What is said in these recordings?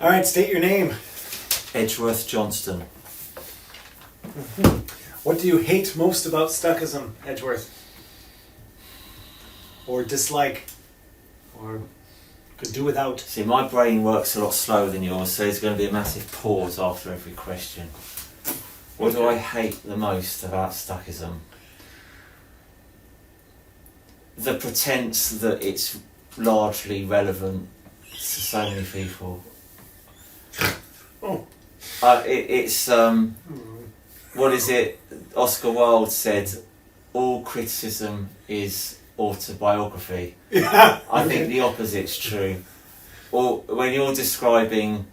All right, state your name. Edgeworth Johnstone. What do you hate most about Stuckism, Edgeworth? Or dislike? Or could do without? See, my brain works a lot slower than yours, so there's going to be a massive pause after every question. What do I hate the most about Stuckism? The pretense that it's largely relevant to so many people. Oh. It's what is it? Oscar Wilde said, all criticism is autobiography. Yeah. I think the opposite's true. Or when you're describing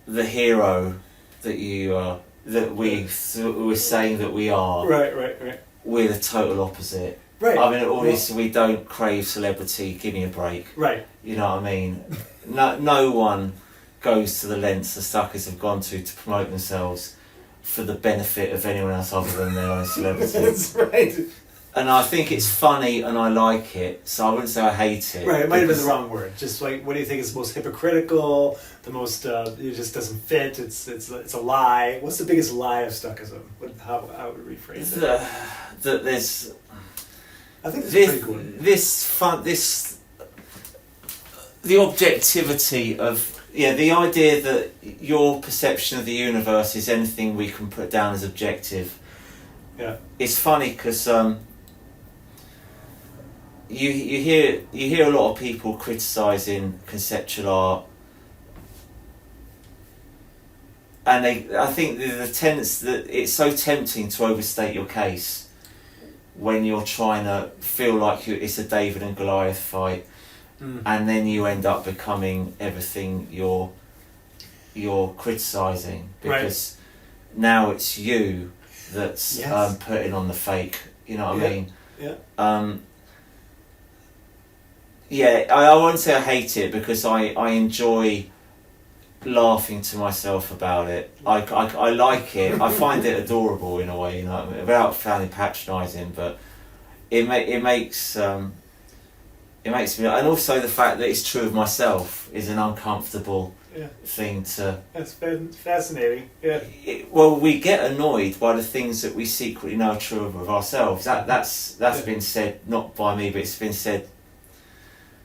the hero that you are, that we're saying that we are, Right. we're the total opposite. Right. I mean, obviously we don't crave celebrity. Give me a break. Right. You know what I mean? No one goes to the lengths the Stuckers have gone to promote themselves for the benefit of anyone else other than their own celebrity. That's right. And I think it's funny and I like it, so I wouldn't say I hate it. Right, it might have been the wrong word. Just like, what do you think is the most hypocritical? The most, it just doesn't fit. It's a lie. What's the biggest lie of Stuckism? How would we rephrase it? That there's. I think this is pretty cool. The objectivity of the idea that your perception of the universe is anything we can put down as objective. Yeah, it's funny because you hear a lot of people criticising conceptual art, and I think the tendency that it's so tempting to overstate your case when you're trying to feel like it's a David and Goliath fight, and then you end up becoming everything you're criticising, because now it's you that's putting on the fake. You know what I mean? Yeah. I won't say I hate it, because I enjoy laughing to myself about it. I like it. I find it adorable in a way, you know, without sounding patronising, but it makes me, and also the fact that it's true of myself is an uncomfortable thing to. That's fascinating. Yeah. Well, we get annoyed by the things that we secretly know are true of ourselves. That's been said, not by me, but it's been said.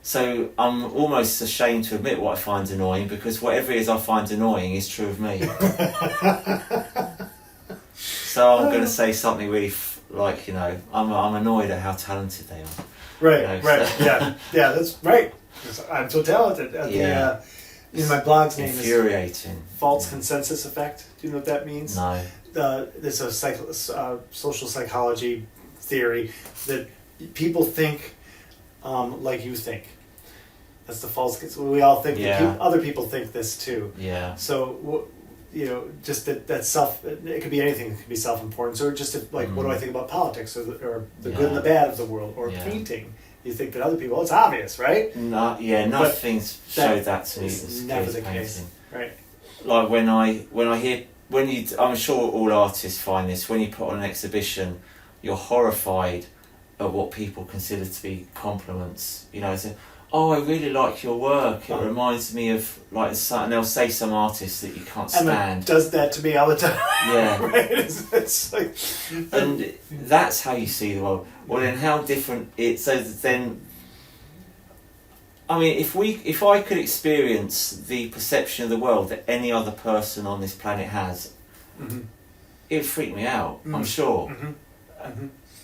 So I'm almost ashamed to admit what I find annoying, because whatever it is I find annoying is true of me. So I'm going to say something really like, I'm annoyed at how talented they are. Right. Yeah, that's right. I'm so talented. My blog's name infuriating. is False Consensus Effect. Do you know what that means? No. There's a social psychology theory that people think like you think. That's the false. We all think that other people think this too. Yeah. So just that self. It could be anything. It could be self-importance, or just what do I think about politics, or the good and the bad of the world, or painting. You think that other people. It's obvious, right? Nothing's showed that to me. It's never the case, right? Like when I'm sure all artists find this. When you put on an exhibition, you're horrified at what people consider to be compliments. Oh, I really like your work. It reminds me of and they'll say some artists that you can't stand. Emma does that to me all the time. Yeah, right. It's like, and that's how you see the world. Well, then how different it. So then, I mean, if I could experience the perception of the world that any other person on this planet has, it would freak me out. I'm sure.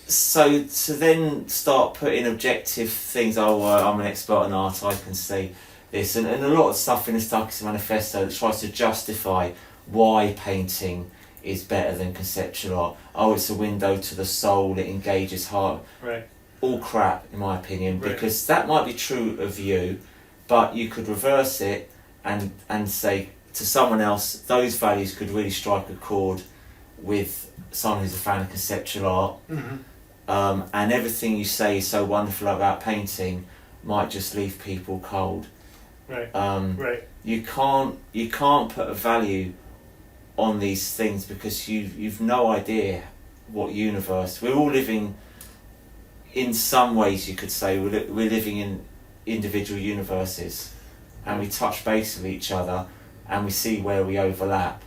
So to then start putting objective things, I'm an expert on art, I can see this, and a lot of stuff in the Stuckism manifesto that tries to justify why painting is better than conceptual art. Oh, it's a window to the soul, it engages heart. Right. All crap, in my opinion, because that might be true of you, but you could reverse it and say to someone else, those values could really strike a chord with someone who's a fan of conceptual art. And everything you say is so wonderful about painting might just leave people cold. Right. You can't put a value on these things, because you've no idea what universe we're all living. In some ways, you could say we're living in individual universes. and we touch base with each other, and we see where we overlap.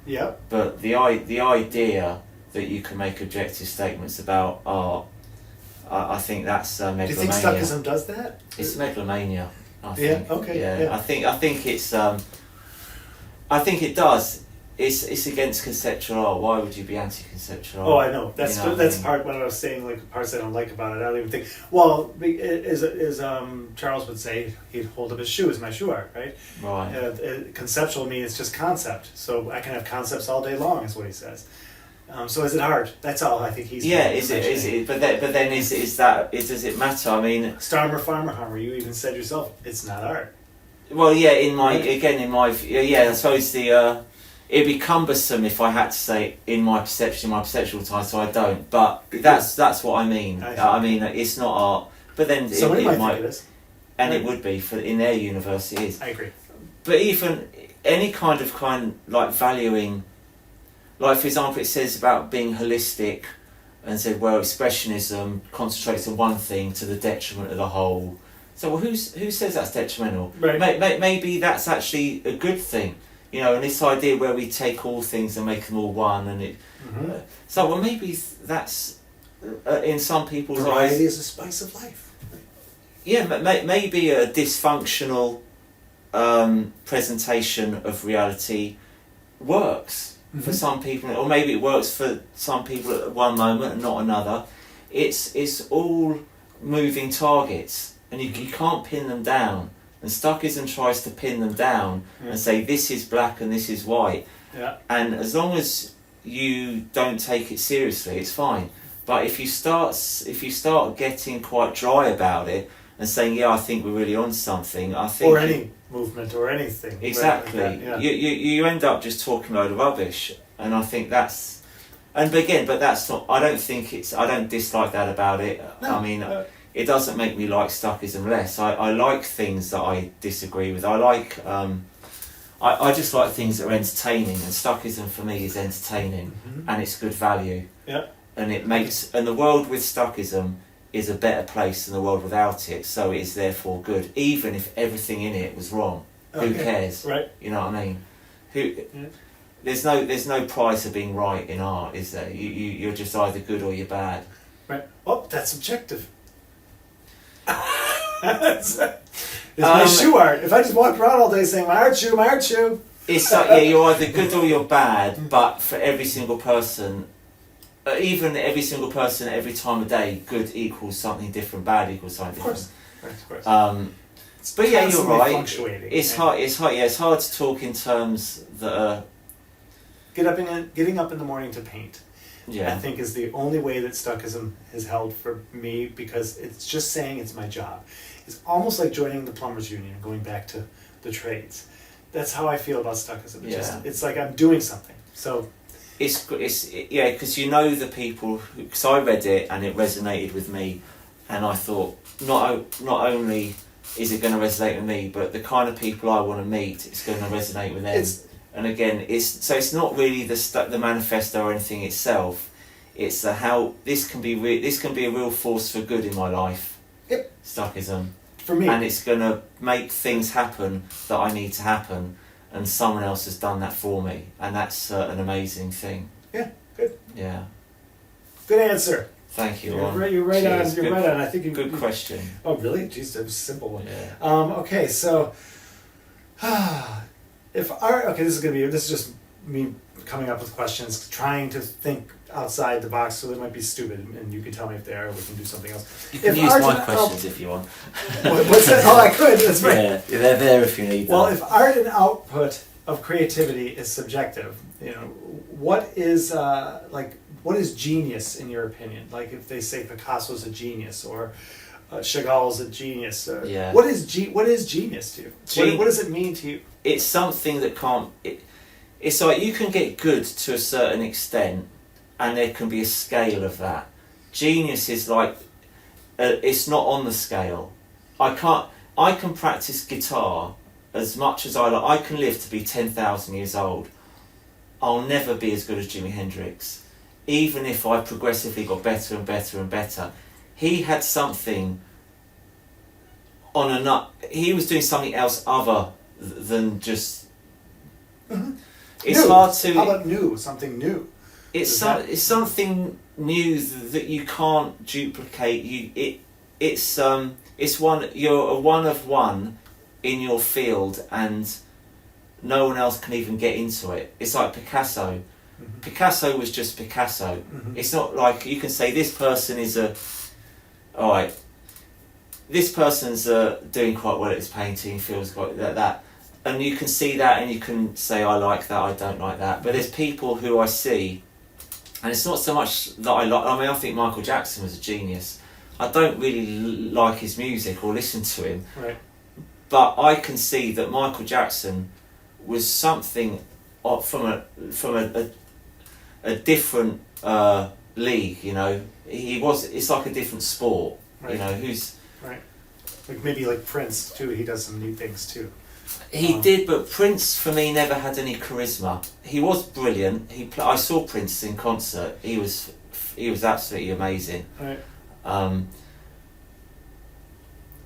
Yep. But the idea that you can make objective statements about art, I think that's megalomania. Do you think Stuckism does that? It's megalomania. I think. Yeah. Okay. Yeah. Yeah. I think it's. I think it does. It's against conceptual art. Why would you be anti-conceptual art? Oh, I know. That's You know what that's I mean? part what I was saying. Like parts I don't like about it. I don't even think. Well, as Charles would say, he'd hold up his shoe as my shoe art, right? Right. Conceptual means it's just concept. So I can have concepts all day long, is what he says. So is it art? That's all I think he's. Yeah. Is it? But then does it matter? I mean. Starmer Farmer Hammer. You even said yourself, it's not art. Well, yeah. I suppose it'd be cumbersome if I had to say in my perceptual time, so I don't. But that's what I mean. I mean, it's not art. But then Somebody might think it is. And it would be for in their universe. It is. I agree. But even any kind like valuing, like for example, it says about being holistic, and said, well, expressionism concentrates on one thing to the detriment of the whole. So, well, who says that's detrimental? Right. Maybe that's actually a good thing, you know. And this idea where we take all things and make them all one, and it. Mm-hmm. So, well, maybe that's in some people's Variety eyes. is a spice of life. Yeah, maybe a dysfunctional presentation of reality works for some people, or maybe it works for some people at one moment and not another. It's all moving targets, and you can't pin them down. And Stuckism tries to pin them down and say this is black and this is white. Yeah. And as long as you don't take it seriously, it's fine. But if you start getting quite dry about it and saying, yeah, I think we're really on something, I think... Or any movement or anything. Exactly. Like that, yeah. You end up just talking a load of rubbish. And I think that's... But that's not... I don't dislike that about it. No, I mean, it doesn't make me like Stuckism less. I like things that I disagree with. I like... I just like things that are entertaining. And Stuckism for me is entertaining. Mm-hmm. And it's good value. Yeah. And it makes... And the world with Stuckism is a better place than the world without it, so it is therefore good, even if everything in it was wrong. Okay. Who cares? Right. You know what I mean? There's no prize for being right in art, is there? You're just either good or you're bad. Right. Oh, that's subjective. It's my shoe art. If I just walked around all day saying my art shoe. It's like, you're either good or you're bad, but for every single person, even every single person, every time of day, good equals something different, bad equals something different. Of course. But yeah, you're right. Fluctuating. It's hard. Yeah, it's hard to talk in terms that are. Getting up in the morning to paint. Yeah. I think is the only way that Stuckism has held for me, because it's just saying it's my job. It's almost like joining the plumbers union and going back to the trades. That's how I feel about Stuckism. It's like I'm doing something. So. Because you know the people. Because I read it and it resonated with me, and I thought not only is it going to resonate with me, but the kind of people I want to meet, it's going to resonate with them. And again, it's not really the manifesto or anything itself. It's how this can be a real force for good in my life. Yep. Stuckism. For me. And it's going to make things happen that I need to happen. And someone else has done that for me, and that's an amazing thing. Yeah, good. Yeah. Good answer. Thank you. You're right on. You're right on. I think good question. Oh, really? Jeez, that was a simple one. Yeah. Okay, so this is just me coming up with questions, trying to think outside the box, so they might be stupid, and you can tell me if they are. We can do something else. You can use my questions if you want. What's that? Oh, I could. That's right. Yeah, they're there if you need them. Well, if art and output of creativity is subjective, what is genius in your opinion? Like if they say Picasso's a genius or Chagall's a genius, what is genius to you? What does it mean to you? It's something that can't. It's like you can get good to a certain extent, and there can be a scale of that. Genius is like it's not on the scale. I can practice guitar as much as I like. I can live to be 10,000 years old. I'll never be as good as Jimi Hendrix, even if I progressively got better and better and better. He had something on a nut. He was doing something else other than just. Mm-hmm. It's new. hard to. How about new? Something new. It's something new that you can't duplicate. It's one. You're a one of one in your field, and no one else can even get into it. It's like Picasso. Mm-hmm. Picasso was just Picasso. Mm-hmm. It's not like you can say this person is a. All right. This person's doing quite well at his painting. Feels quite that, and you can see that, and you can say I like that, I don't like that. But there's people who I see, and it's not so much that I like. I mean, I think Michael Jackson was a genius. I don't really like his music or listen to him, Right. but I can see that Michael Jackson was something from a different league. You know, he was. It's like a different sport. Right. You know, who's. Right. Like maybe like Prince too. He does some neat things too. He did, but Prince for me never had any charisma. He was brilliant. I saw Prince in concert. He was absolutely amazing. Right.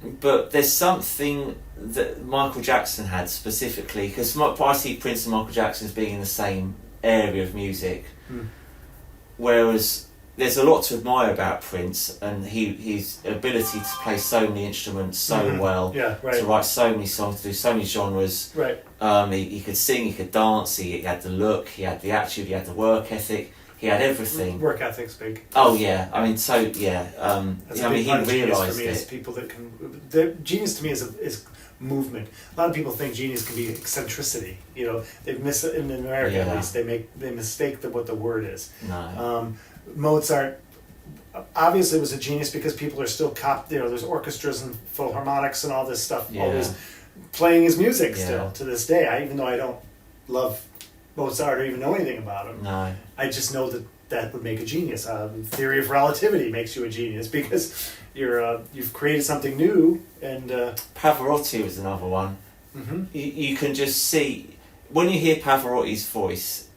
But there's something that Michael Jackson had specifically, because I see Prince and Michael Jackson as being in the same area of music, whereas there's a lot to admire about Prince and his ability to play so many instruments so well, Yeah, right. to write so many songs, to do so many genres. Right. He could sing, he could dance, he had the look, he had the attitude, he had the work ethic, he had everything. Work ethic's big. Oh yeah, I mean, so yeah. That's I mean, he realised for me is it. people that can. The genius to me is movement. A lot of people think genius can be eccentricity. You know, they miss it in America at least. They mistake what the word is. No. Mozart obviously was a genius because people are still there's orchestras and philharmonics and all this stuff always playing his music still to this day. Even though I don't love Mozart or even know anything about him, No. I just know that would make a genius. Theory of relativity makes you a genius because you've created something new. And Pavarotti was another one. Mm-hmm. You can just see when you hear Pavarotti's voice,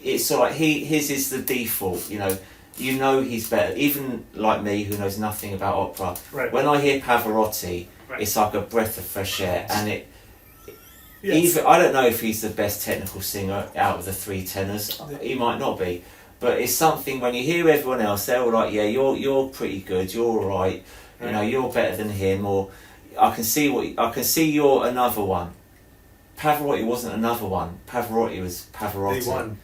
it's sort of like his is the default. You know he's better. Even like me, who knows nothing about opera, Right. when I hear Pavarotti, Right. it's like a breath of fresh air, and it. Yes. Even I don't know if he's the best technical singer out of the three tenors. He might not be, but it's something when you hear everyone else, they're all like, "Yeah, you're pretty good. You're all right. You know, you're better than him." Or I can see you're another one. Pavarotti wasn't another one. Pavarotti was Pavarotti. They won.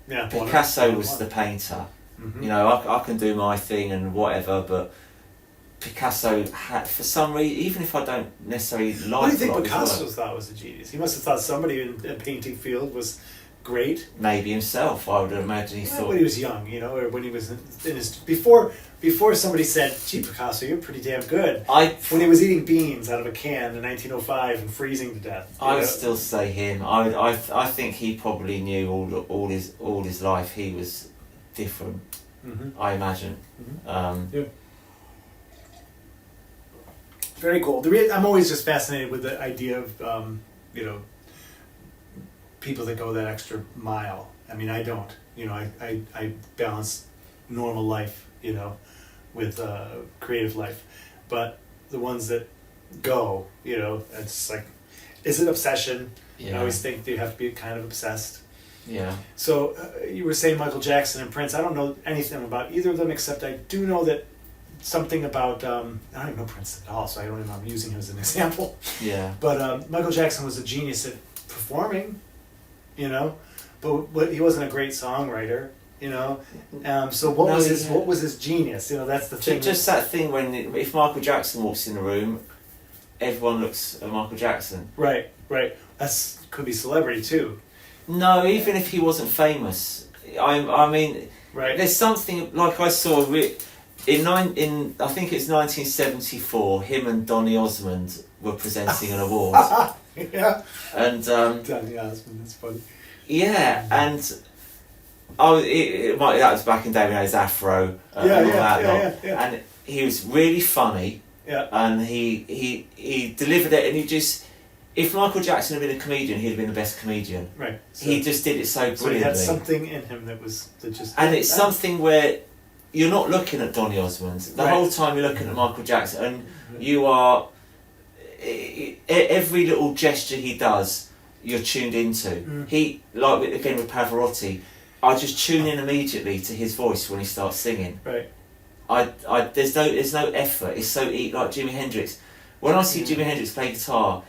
Yeah. Picasso was the painter. Mm-hmm. You know, I can do my thing and whatever, but Picasso had, for some reason, even if I don't necessarily like. What do you think a lot of his Picasso work, thought was a genius? He must have thought somebody in a painting field was great. maybe himself, I would imagine he thought. When he was young, or when he was in his before somebody said, "Gee, Picasso, you're pretty damn good." When he was eating beans out of a can in 1905 and freezing to death. I would still say him. I think he probably knew all his life he was different. Mm-hmm. I imagine. Mm-hmm. Yeah. Very cool. I'm always just fascinated with the idea of people that go that extra mile. I mean, I don't. I balance normal life, with creative life, but the ones that go, it's like, is it obsession? Yeah. I always think you have to be kind of obsessed. Yeah. So you were saying Michael Jackson and Prince. I don't know anything about either of them, except I do know that something about, I don't even know Prince at all, so I don't even know I'm using him as an example. Yeah. But Michael Jackson was a genius at performing, but he wasn't a great songwriter, So what was his genius? That's the thing. Just that thing when if Michael Jackson walks in the room, everyone looks at Michael Jackson. Right. That's could be celebrity too. No, even if he wasn't famous, I mean, right. There's something like I saw in I think it's 1974. Him and Donny Osmond were presenting an award. Yeah. And Donny Osmond, that's funny. Yeah, and that was back in David Hayes' Afro and all that. Yeah. And he was really funny. Yeah. And he delivered it, and he just. If Michael Jackson had been a comedian, he'd have been the best comedian. Right. So, he just did it so brilliantly. So he had something in him that just. And it's something where you're not looking at Donny Osmond. The Right. whole time you're looking at Michael Jackson, and you are every little gesture he does, you're tuned into. He, like again with Pavarotti, I just tune in immediately to his voice when he starts singing. Right. There's no effort. It's so like Jimi Hendrix. When I see Jimi Hendrix play guitar,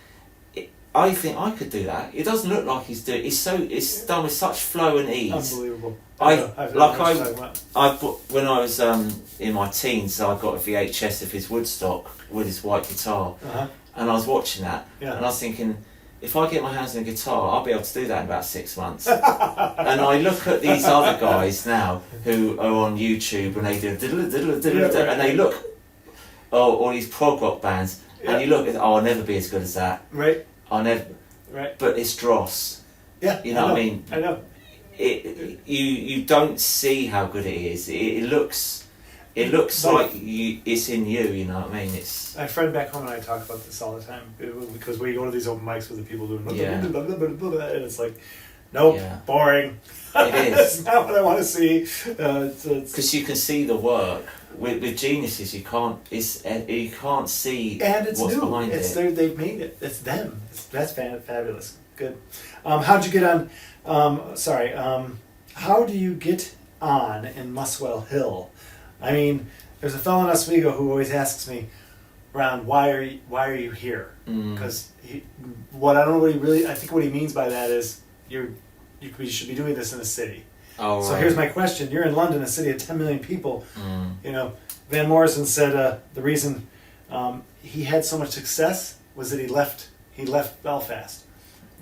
I think I could do that. It doesn't look like he's doing. It's done with such flow and ease. Unbelievable. When I was in my teens, I got a VHS of his Woodstock with his white guitar, and I was watching that, and I was thinking, if I get my hands on a guitar, I'll be able to do that in about 6 months. And I look at these other guys now who are on YouTube and they do and they look, all these prog rock bands, and you look at, I'll never be as good as that. Right. I'll never. Right. But it's dross. Yeah. You know what I mean? I know. You don't see how good it is. It looks like it's in you. You know what I mean? It's. My friend back home and I talk about this all the time because we go to these open mics with the people doing and it's like, nope, boring. It is. That's not what I want to see. Because you can see the work. With geniuses, you can't. You can't see and it's what's new. behind it. They've made it. It's them. That's fabulous. Good. How'd you get on? How do you get on in Muswell Hill? I mean, there's a fellow in Oswego who always asks me, "Ron, why are you here?" Because I think what he means by that is you should be doing this in a city. Oh, so right. here's my question: you're in London, a city of 10 million people. You know, Van Morrison said the reason he had so much success was that he left Belfast.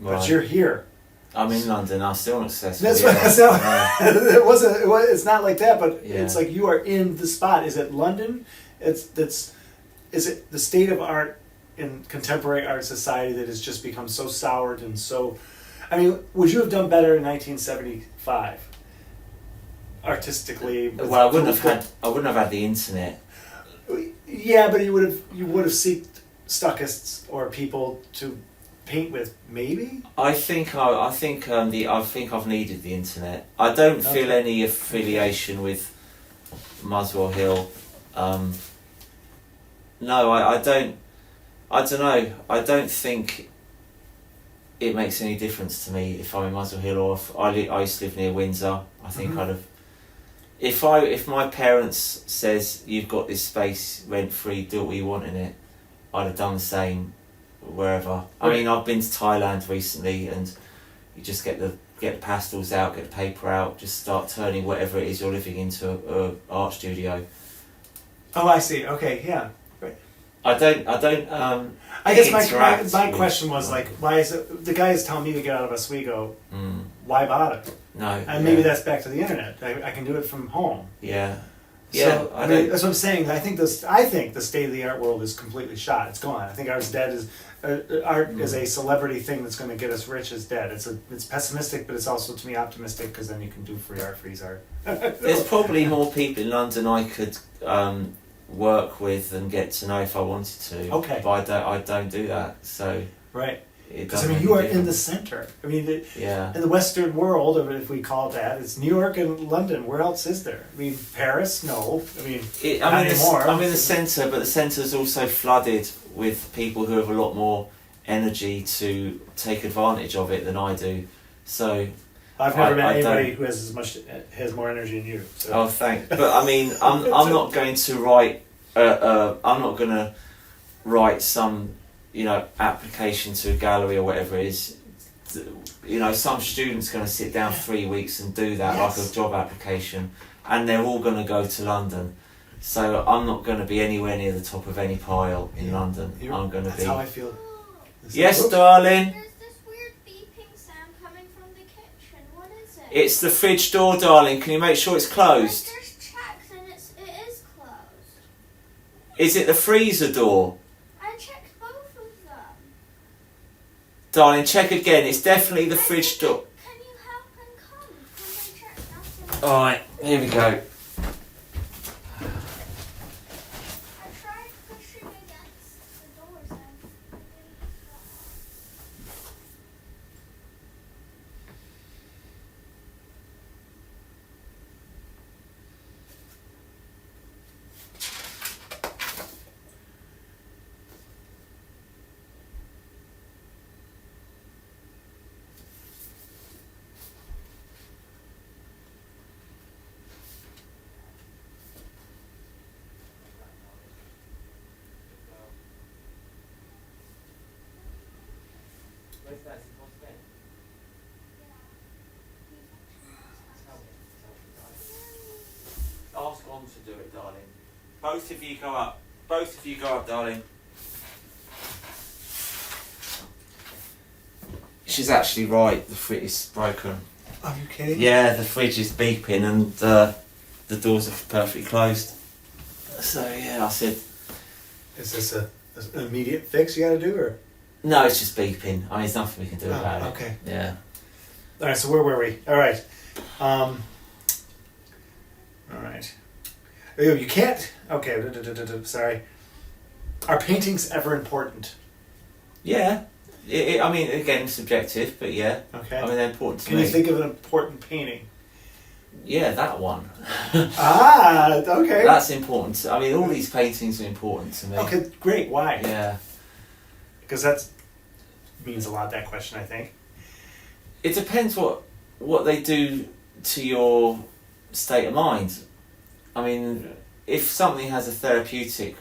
Right. But you're here. I'm in London. I'm still not successful. That's it's not like that, but it's like you are in the spot. Is it London? Is it the state of art in contemporary art society that has just become so soured and so? I mean, would you have done better in 1975? Artistically. Well, I wouldn't have had the internet. Yeah, but you would have seeked Stuckists or people to paint with, maybe. I think I've needed the internet. I don't feel any affiliation with Muswell Hill. No, I don't. I don't know. I don't think it makes any difference to me if I'm in Muswell Hill or if I used to live near Windsor. I think I'd have. If my parents says you've got this space rent free, do what you want in it, I'd have done the same wherever. I mean, I've been to Thailand recently, and you just get the pastels out, get the paper out, just start turning whatever it is you're living into a art studio. Oh, I see. Okay, yeah. Right. I guess my question was like, why is it the guy is telling me to get out of Oswego? Why bother? No. And maybe that's back to the internet. I can do it from home. Yeah. Yeah, so, I mean, that's what I'm saying. I think the state of the art world is completely shot. It's gone. I think art's dead. Art is a celebrity thing that's going to get us rich. Is dead. It's pessimistic, but it's also to me optimistic because then you can do free art. There's probably more people in London I could work with and get to know if I wanted to. Okay. But I don't do that. So. Right. Because I mean, you are in the center. I mean, in the Western world, or if we call it that, it's New York and London. Where else is there? I mean, Paris? No. I mean, not anymore. I'm in the centre, but the centre's also flooded with people who have a lot more energy to take advantage of it than I do. So I've never met anybody who has more energy than you. So. Oh, thanks. But I mean, I'm not going to write. I'm not going to write some. Application to a gallery or whatever it is. Some student's going to sit down 3 weeks and do that like a job application, and they're all going to go to London. So I'm not going to be anywhere near the top of any pile in London. I'm going to be. That's how I feel. Yes, darling. There's this weird beeping sound coming from the kitchen. What is it? It's the fridge door, darling. Can you make sure it's closed? There's checks and it is closed. Is it the freezer door? I checked both of them. Darling, check again. It's definitely the fridge door. Can you help and come? Can I check after? Alright, here we go. I tried pushing against the doors and it didn't Ask on to do it, darling. Both of you go up. Both of you go up, darling. She's actually right. The fridge is broken. Are you kidding? Yeah, the fridge is beeping and the doors are perfectly closed. So yeah, I said. Is this an immediate fix you got to do, or? No, it's just beeping. I mean, there's nothing we can do about it. Okay. Yeah. All right. So where were we? All right. All right. Oh, you can't. Okay. Sorry. Are paintings ever important? Yeah. I mean, again, subjective, but yeah. Okay. I mean, they're important to Can me. you think of an important painting? Yeah, that one. Okay. That's important. I mean, all these paintings are important to me. Okay, great. Why? Yeah. Because that means a lot, that question, I think. It depends what they do to your state of mind. I mean, if something has a therapeutic,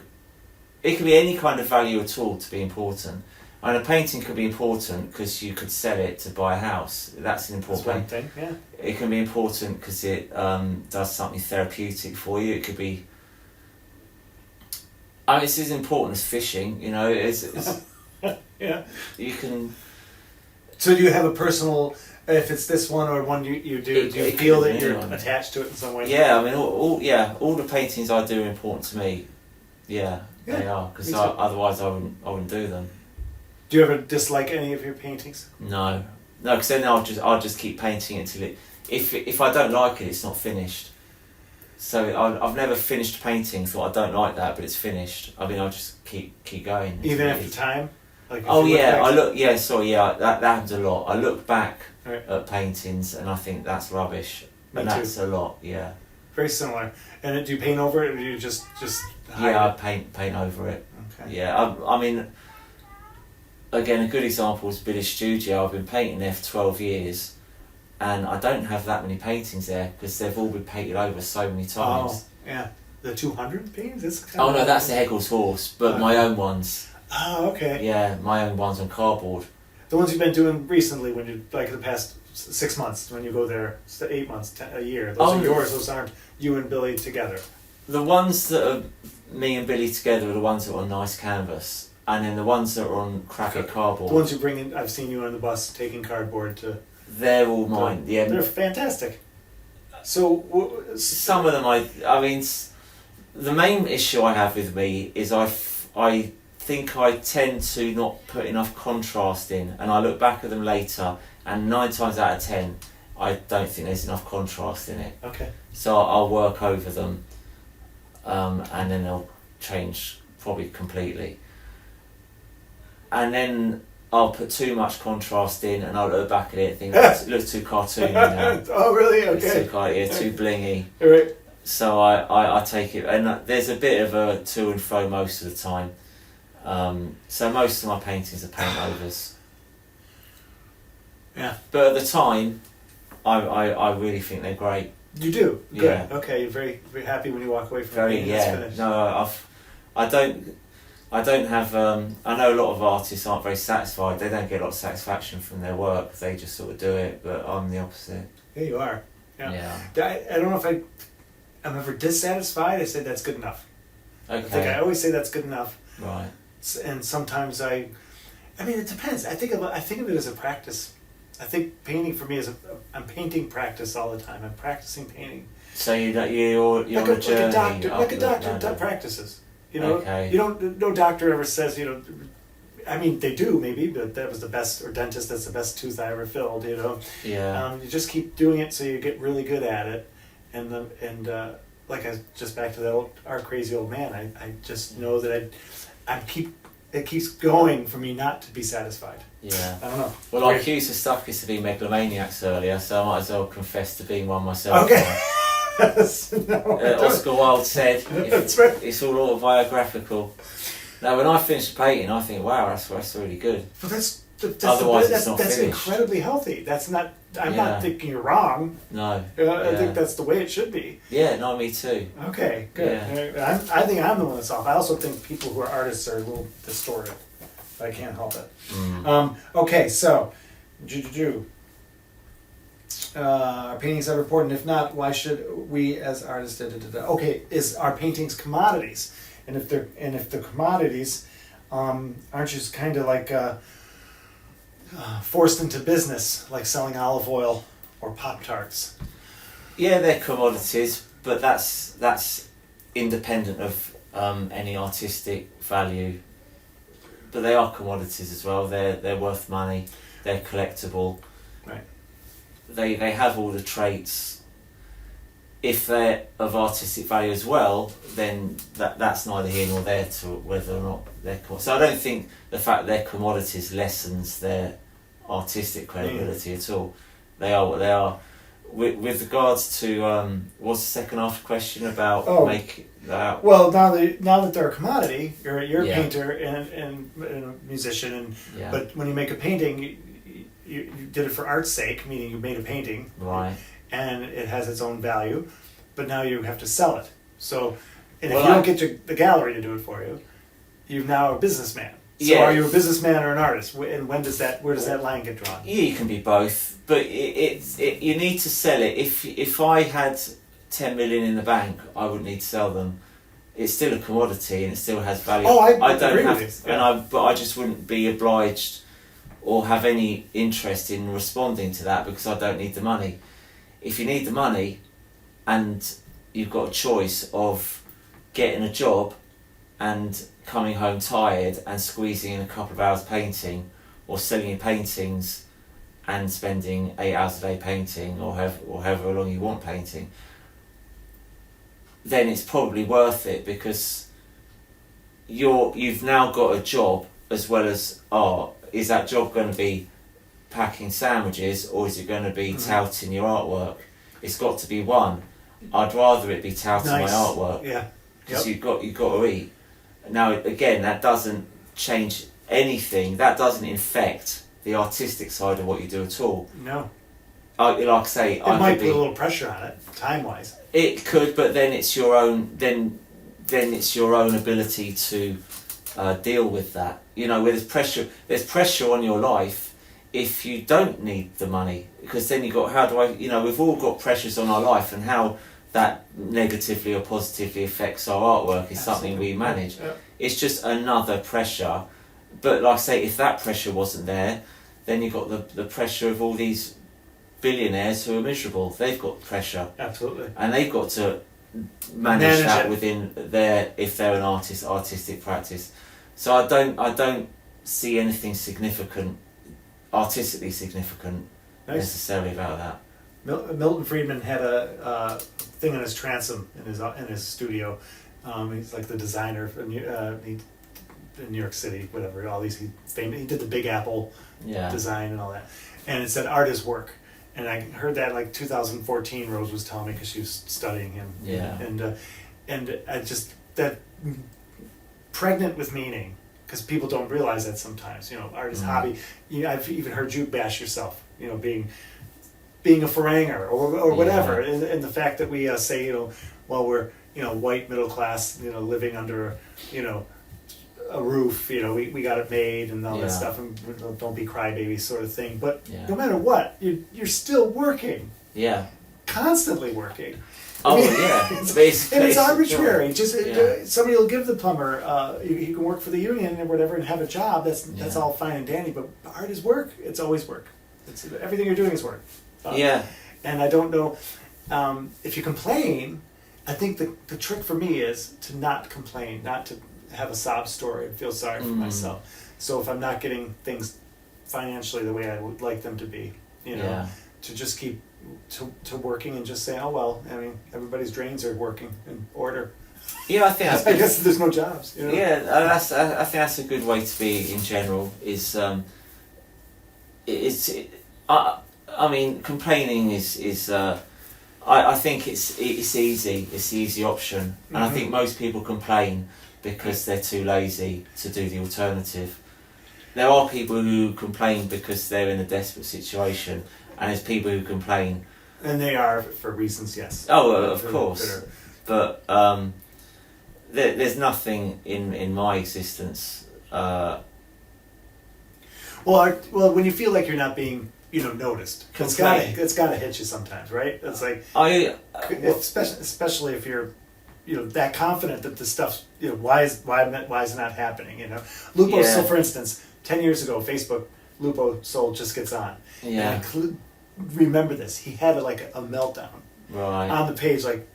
it could be any kind of value at all to be important. And a painting could be important because you could sell it to buy a house. That's an important That's one thing, yeah. It can be important because it does something therapeutic for you. It could be. I mean, it's as important as fishing. You know, it's Yeah. you can. So do you have a personal, if it's this one or one you do, do you It feel could that be you're anyone. attached to it in some way? Yeah, I mean, all the paintings I do are important to me. Yeah, they are because me too. otherwise I wouldn't do them. Do you ever dislike any of your paintings? No, because then I'll just keep painting it until it. If I don't like it, it's not finished. So I've never finished painting. Thought I don't like that, but it's finished. I mean, I'll just keep going. Even until after time? Like if Oh you look yeah, back- that happens a lot. I look back Right. at paintings and I think that's rubbish. Me And too. that's a lot. Yeah. Very similar. And do you paint over it or do you just hide Yeah, I it? paint over it. Okay. Yeah, I mean, again, a good example is Billy's studio. I've been painting there for 12 years, and I don't have that many paintings there because they've all been painted over so many times. Oh, yeah. The 200 paintings? That's kind Oh of- no, that's the Hegel's horse, but my own ones. Oh, okay. Yeah, my own ones on cardboard. The ones you've been doing recently, when you like the past 6 months, when you go there, 8 months, a year. Those are yours. Those aren't you and Billy together. The ones that are me and Billy together are the ones that are on nice canvas, and then the ones that are on crappy cardboard. The ones you bring in, I've seen you on the bus taking cardboard to. They're all mine. Yeah, They're fantastic. So some of them I mean, the main issue I have with me is I think I tend to not put enough contrast in, and I look back at them later, and 9 times out of 10, I don't think there's enough contrast in it. Okay. So I'll work over them, and then they'll change probably completely. And then I'll put too much contrast in, and I'll look back at it and think it looks too cartoony now. Oh, really? It's Okay. too blingy. All right. So I take it, and there's a bit of a to and fro most of the time. So most of my paintings are paint overs. Yeah. But at the time, I really think they're great. You do. Good. Yeah. Okay. You're very very happy when you walk away from Very a painting that's yeah. finished. No, I don't have. I know a lot of artists aren't very satisfied. They don't get a lot of satisfaction from their work. They just sort of do it. But I'm the opposite. Yeah, you are. Yeah. Yeah. I don't know if I'm ever dissatisfied. I say that's good enough. I think I Okay. always say that's good enough. Right. And sometimes I mean, it depends. I think of it as a practice. I think painting for me is I'm painting practice all the time. I'm practicing painting. So you're Like on a journey. like a doctor ladder. practices. You know, Okay. you don't. No doctor ever says, you know. I mean, they do maybe, but that was the best. Or dentist, that's the best tooth I ever filled. You know. Yeah. You just keep doing it so you get really good at it, and like just back to our crazy old man. I just know that it keeps going for me not to be satisfied. Yeah. I don't know. Well, I Weird. accused the Stuckism of being megalomaniacs earlier, so I might as well confess to being one myself. Okay. No, I don't. Oscar Wilde said, That's right. it's all autobiographical. Now, when I finish painting, I think, wow, that's really good. But that's Otherwise it's not that's finished. incredibly healthy. That's not. I'm Yeah. not thinking you're wrong. No. I think that's the way it should be. Yeah, no, me too. Okay, good. I think I'm the one that's off. I also think people who are artists are a little distorted. I can't help it. Mm. Okay, so, are paintings ever important? If not, why should we as artists? Okay, is our paintings commodities? And if they're commodities, aren't just kind of like forced into business, like selling olive oil or Pop-Tarts? Yeah, they're commodities, but that's independent of any artistic value. But they are commodities as well. They're worth money. They're collectible. Right. They have all the traits. If they're of artistic value as well, then that's neither here nor there to whether or not they're so I don't think the fact they're commodities lessens their artistic credibility at all. They are what they are. With regards to what's the second half of the question about make that? Well, now that they're a commodity, you're a Yeah. painter and a musician, and Yeah. but when you make a painting, you did it for art's sake, meaning you made a painting, Right. and it has its own value, but now you have to sell it. So, and if Well, you don't get the gallery to do it for you, you're now a businessman. So Yeah. are you a businessman or an artist? And where does that line get drawn? Yeah, you can be both, but you need to sell it. If I had 10 million in the bank, I wouldn't need to sell them. It's still a commodity and it still has value. Oh, I don't agree have, with you. but I just wouldn't be obliged or have any interest in responding to that because I don't need the money. If you need the money and you've got a choice of getting a job and coming home tired and squeezing in a couple of hours painting, or selling your paintings and spending 8 hours a day painting, or however long you want painting, then it's probably worth it because you've now got a job as well as art. Is that job going to be packing sandwiches or is it going to be touting your artwork? It's got to be one. I'd rather it be touting my artwork. Yeah. Because you've got to eat. Now again, that doesn't change anything. That doesn't infect the artistic side of what you do at all. No. Like I say, It might put a little pressure on it, time wise. It could, but then it's your own. Then it's your own ability to deal with that. You know, where there's pressure on your life if you don't need the money, because then you got we've all got pressures on our life, and how that negatively or positively affects our artwork is something we manage. Yeah. It's just another pressure. But like I say, if that pressure wasn't there, then you've got the pressure of all these billionaires who are miserable. They've got pressure. Absolutely. And they've got to manage that it within if they're an artistic practice. So I don't see anything significant, artistically significant, necessarily about that. Milton Friedman had a thing on his transom in his studio. He's like the designer for in New York City, whatever. All these he did the Big Apple design and all that, and it said "Art is work." And I heard that like 2014. Rose was telling me because she was studying him. Yeah. And I just that pregnant with meaning, because people don't realize that sometimes. You know, art is hobby. I've even heard you bash yourself. You know, being a Faranger or whatever, and the fact that we say, well, we're white middle class, living under a roof, we got it made and all that stuff, and don't be crybabies sort of thing. But no matter what, you're still working. Yeah. Constantly working. Oh, yeah. Basically, and it's arbitrary. Somebody will give the plumber, he can work for the union or whatever and have a job. That's all fine and dandy. But art is work. It's always work. Everything you're doing is work. And I don't know if you complain. I think the trick for me is to not complain, not to have a sob story and feel sorry for myself. So if I'm not getting things financially the way I would like them to be, to just keep to working and just say, oh well, I mean, everybody's drains are working in order. Yeah, I think that's I guess there's no jobs. Yeah, I think that's a good way to be in general. I mean, complaining is I think it's easy. It's the easy option, and I think most people complain because they're too lazy to do the alternative. There are people who complain because they're in a desperate situation, and there's people who complain, and they are for reasons, yes. Oh, of course, but there's nothing in my existence Well, when you feel like you're not being, noticed, it's Complain. gotta hit you sometimes, right? It's like, especially if you're, that confident that the stuff's, why is it not happening? Lupo. Yeah. So, for instance, 10 years ago, Facebook, Lupo sold Just Gets On. Yeah. And remember this? He had a meltdown Right. on the page, like,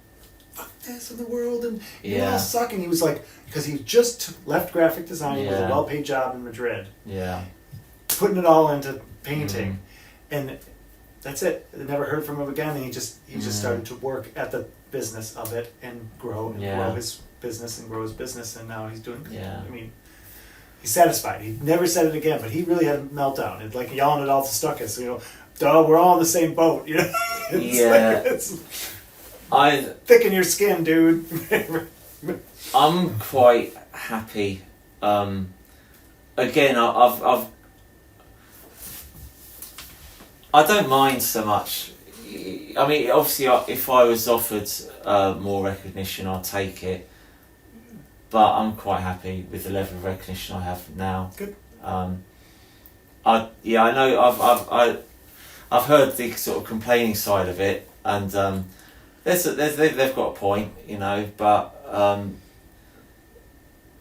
fuck this in the world, and you Yeah. all suck. And he was like, because he just left graphic design with a Yeah. well-paid job in Madrid, Yeah. putting it all into painting, Mm. and that's it. I never heard from him again. And he just started to work at the business of it and grow his business and grow his business, and now he's doing. Yeah. I mean, he's satisfied. He never said it again, but he really had a meltdown. It's like yelling at all the Stuckis, duh, we're all in the same boat. It's Yeah. it's thicken your skin, dude. I'm quite happy. Again, I don't mind so much. I mean, obviously, if I was offered more recognition, I'd take it. But I'm quite happy with the level of recognition I have now. Good. I know I've heard the sort of complaining side of it, and they've got a point, but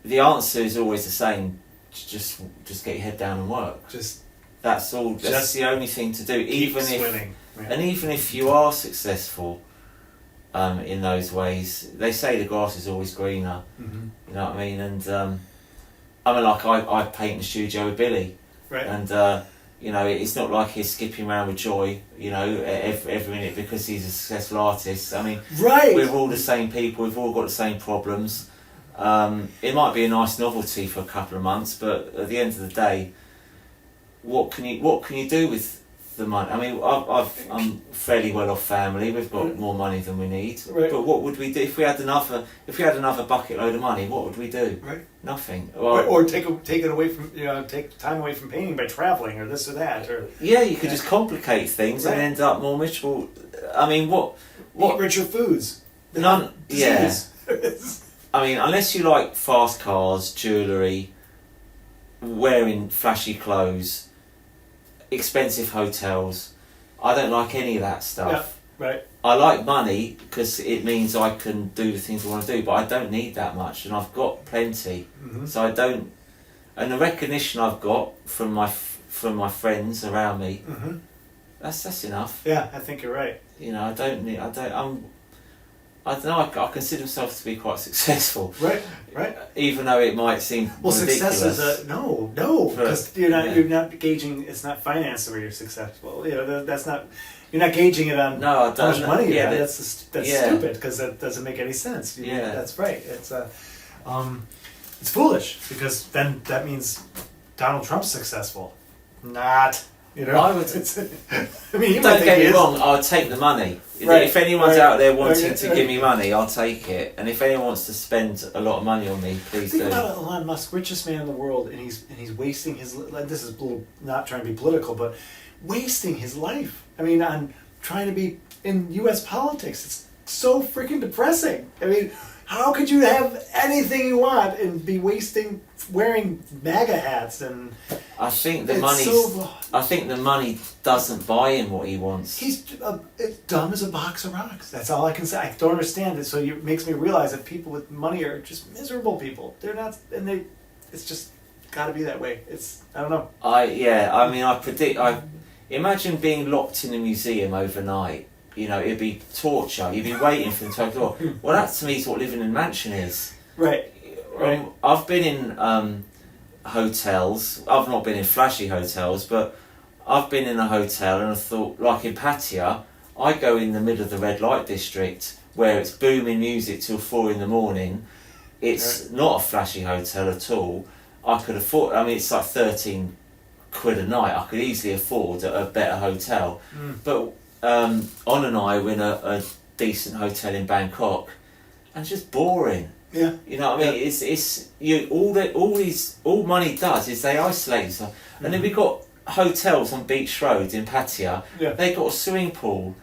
the answer is always the same: just get your head down and work. That's all. That's the only thing to do. Keep swimming. Even if you are successful, in those ways, they say the grass is always greener. Mm-hmm. You know what I mean? And I paint in the studio with Billy, Right. and it's not like he's skipping around with joy, every minute because he's a successful artist. I mean, Right. we're all the same people. We've all got the same problems. It might be a nice novelty for a couple of months, but at the end of the day, what can you do with the money? I mean, I'm fairly well off family. We've got more money than we need. Right. But what would we do if we had another bucket load of money? What would we do? Right. Nothing. Or take it away from take time away from painting by traveling or this or that or Yeah, you could just complicate things and end up more miserable. I mean, what eat richer foods. None. Yeah. Disease. I mean, unless you like fast cars, jewellery, wearing flashy clothes, expensive hotels, I don't like any of that stuff. Yeah, right. I like money because it means I can do the things I want to do, but I don't need that much, and I've got plenty. Mm-hmm. So I don't. And the recognition I've got from my friends around me, Mm-hmm. that's enough. Yeah, I think you're right. I don't need. I don't know. I consider myself to be quite successful. Right. Right. Even though it might seem ridiculous. Success is no, because you're not gauging. It's not finance where you're successful. That's not. You're not gauging it on how much money you have. but- That's stupid because that doesn't make any sense. That's right. It's foolish because then that means Donald Trump's successful. Not. I would. I mean, Don't get me wrong. I'll take the money. Right, If anyone's right, out there wanting right, to right. give me money, I'll take it. And if anyone wants to spend a lot of money on me, please Think do. about Elon Musk, richest man in the world, and he's wasting his. This is a little, not trying to be political, but wasting his life. I mean, on trying to be in U.S. politics. It's so freaking depressing. I mean, how could you have anything you want and be wearing MAGA hats and? I think the It's money. so- I think the money doesn't buy him what he wants. He's dumb as a box of rocks. That's all I can say. I don't understand it. So it makes me realize that people with money are just miserable people. They're not, and it's just got to be that way. I don't know. I imagine being locked in a museum overnight. It'd be torture. You'd be waiting for them to open the door. Well, that to me is what living in a mansion is. Right. Right. I've been in hotels. I've not been in flashy hotels, but I've been in a hotel and I thought, like in Pattaya, I go in the middle of the red light district where it's booming music till 4 a.m. It's not a flashy hotel at all. I could afford. I mean, it's like £13 a night. I could easily afford a better hotel. But On and I were in a decent hotel in Bangkok, and it's just boring. Yeah. You know what I mean? It's all money does is they isolate stuff. And then we've got hotels on Beach Road in Pattaya. Yeah. They've got a swimming pool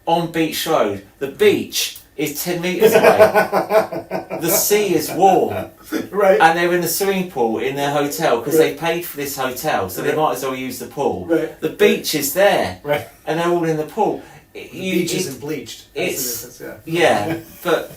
on Beach Road. The beach is 10 metres away. The sea is warm. Right. And they're in the swimming pool in their hotel because Right. they paid for this hotel, so they Right. might as well use the pool. Right. The beach is there, Right. and they're all in the pool. The beach isn't bleached. That's the difference, Yeah, but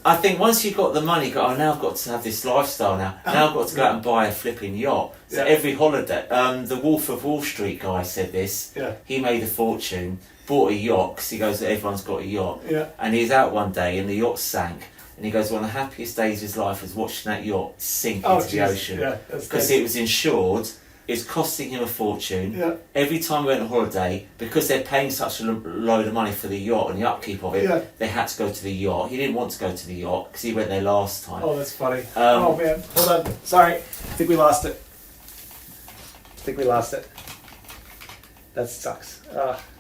I think once you've got the money, you go, oh, now I've got to have this lifestyle now. Now I've got to go out and buy a flipping yacht. So Yeah. every holiday, the Wolf of Wall Street guy said this. Yeah. He made a fortune, bought a yacht, because he goes, everyone's got a yacht. Yeah. And he's out one day and the yacht sank. And he goes, one of the happiest days of his life was watching that yacht sink into the geez. ocean. Yeah, that's Because nice. it was insured. It's costing him a fortune. Yeah. Every time we went on holiday, because they're paying such a load of money for the yacht and the upkeep of it, Yeah. they had to go to the yacht. He didn't want to go to the yacht because he went there last time. Oh, that's funny. Um, Oh man, hold on. Sorry, I think we lost it. That sucks.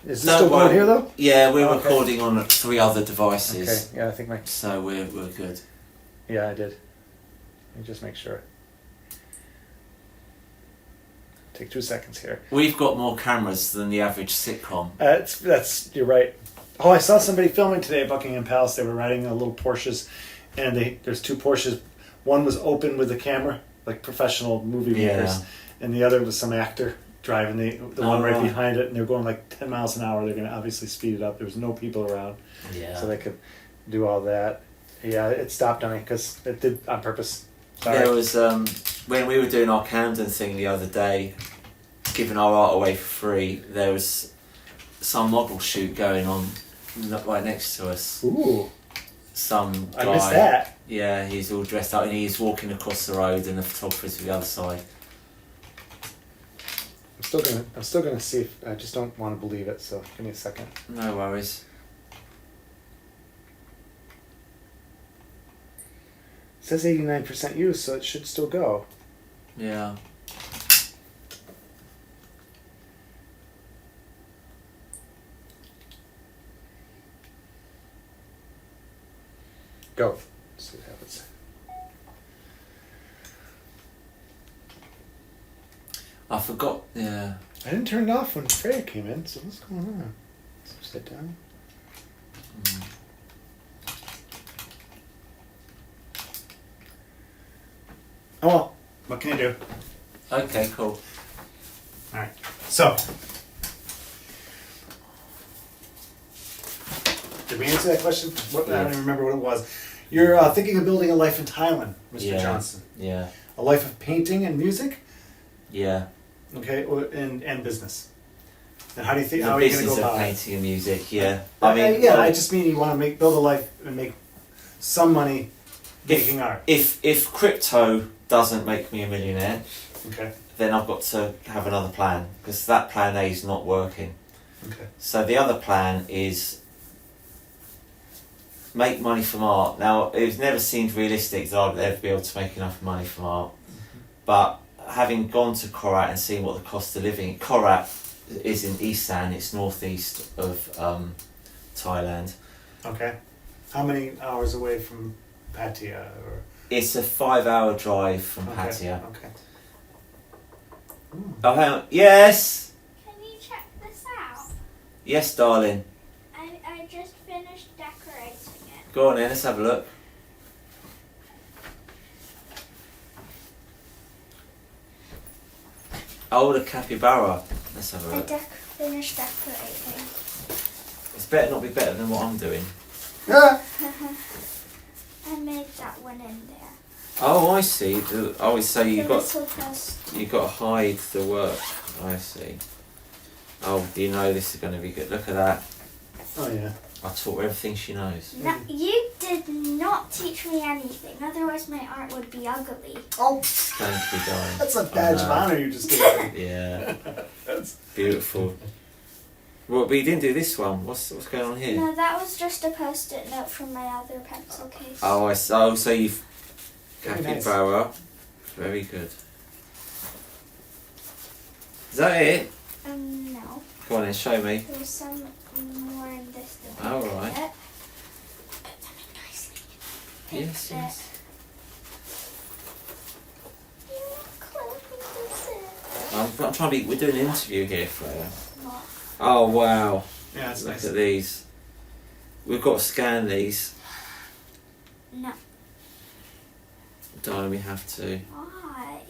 Is this Don't still going worry. here though? Yeah, we're Okay. recording on 3 other devices, Okay. Yeah, I think my. so we're good. Yeah, I did. Let me just make sure. Take 2 seconds here. We've got more cameras than the average sitcom. That's you're right. Oh, I saw somebody filming today at Buckingham Palace. They were riding a little Porsches, and there's 2 Porsches. One was open with the camera, like professional movie makers, and the other was some actor driving the one right behind it, and they're going like 10 miles an hour. They're going to obviously speed it up. There was no people around, so they could do all that. Yeah, it stopped on me because it did on purpose. Sorry. There was when we were doing our Camden thing the other day, giving our art away for free. There was some model shoot going on right next to us. Ooh, Some guy. I missed that. Yeah, he's all dressed up and he's walking across the road, and the photographer's to the other side. I'm still gonna see if I just don't want to believe it. So give me a second. No worries. It says 89% use, so it should still go. Yeah. Go. Let's see what happens. I forgot. Yeah. I didn't turn it off when Freya came in, so what's going on? Sit down. Oh well, what can you do? Okay. Cool. Alright, so. Did we answer that question? I don't even remember what it was. You're thinking of building a life in Thailand, Mr. Johnson. Yeah. A life of painting and music? Yeah. Okay, and business. And how do you think? The How are you going to business go of about it? painting and music. Yeah. I just mean you want to build a life and make some money making art. If crypto doesn't make me a millionaire, Okay. then I've got to have another plan, because that plan A is not working. Okay. So the other plan is make money from art. Now, it's never seemed realistic that I'd ever be able to make enough money from art, but having gone to Korat and seen what the cost of living, Korat is in Isan, it's northeast of Thailand. Okay. How many hours away from Pattaya? Or It's a 5-hour drive from okay. Pattaya. Okay. Oh, hang on. Yes! Can you check this out? Yes, darling. I just finished decorating it. Go on then, let's have a look. Oh, the capybara. Let's have a I look. finished decorating. It's better not be better than what I'm doing. Yeah. I made that one in there. Oh, I see. Oh, so you The got little person. you got to hide the work. I see. Oh, you know this is going to be good. Look at that. Oh yeah. I taught her everything she knows. No, you did not teach me anything. Otherwise, my art would be ugly. Oh, Thank you, darling. that's a badge of honor you just gave me. Yeah, That's beautiful. Well, but you didn't do this one. What's going on here? No, that was just a post-it note from my other pencil case. Oh, I see. Oh, so you've Very nice. capybara. Very good. Is that it? No. Go on then, show me. There's some more in this. Oh, right. Put them in nicely. Yes, yes. I'm trying to be. We're doing an interview here, Freya. Oh wow! yeah, that's Look nice. at these. we've got to scan these. No. Darling, we have to. Why?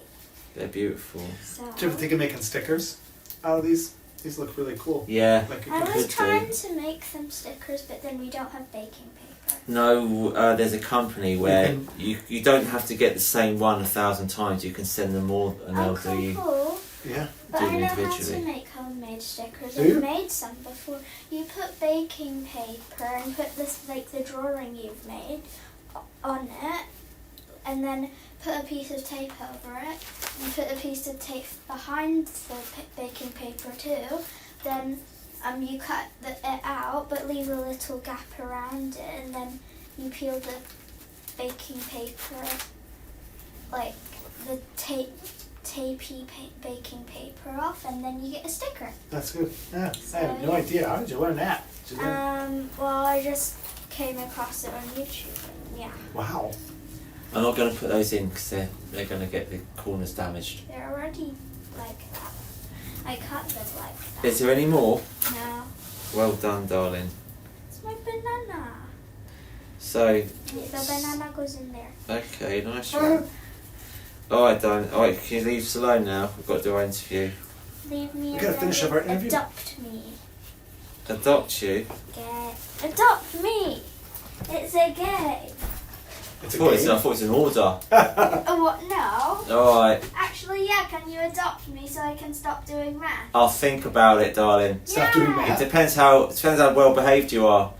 They're beautiful. So. Do you ever think of making stickers out of these? These look really cool. Yeah. Like I you was could trying to make some stickers, but then we don't have baking paper. No, there's a company where you don't have to get the same one 1,000 times. You can send them all, and they'll do you. Cool. Yeah. But do I them know how to individually. make homemade stickers. Do you? I've made some before. You put baking paper and put this, like the drawing you've made, on it, and then put a piece of tape over it, and put a piece of tape behind the baking paper too. Then you cut it out, but leave a little gap around it, and then you peel the baking paper, like the tapey baking paper off, and then you get a sticker. That's good. Yeah. So, I have no idea. How did you learn that? Did you learn? Well, I just came across it on YouTube, and yeah, Wow. I'm not going to put those in because they're going to get the corners damaged. they're already like that. I cut them like that. Is there any more? No, Well done, darling. it's my banana. So, The banana goes in there. okay, nice one. Alright, darling. Alright, can you leave us alone now? We've got to do our interview. Leave me We gotta alone. finish up our interview. Adopt me. Adopt you? Adopt me. It's a game. It's I a thought game. it was an order. Oh, what? No. Alright, Actually, yeah. Can you adopt me so I can stop doing math? I'll think about it, darling. Stop doing Yeah. math. It depends how well behaved you are.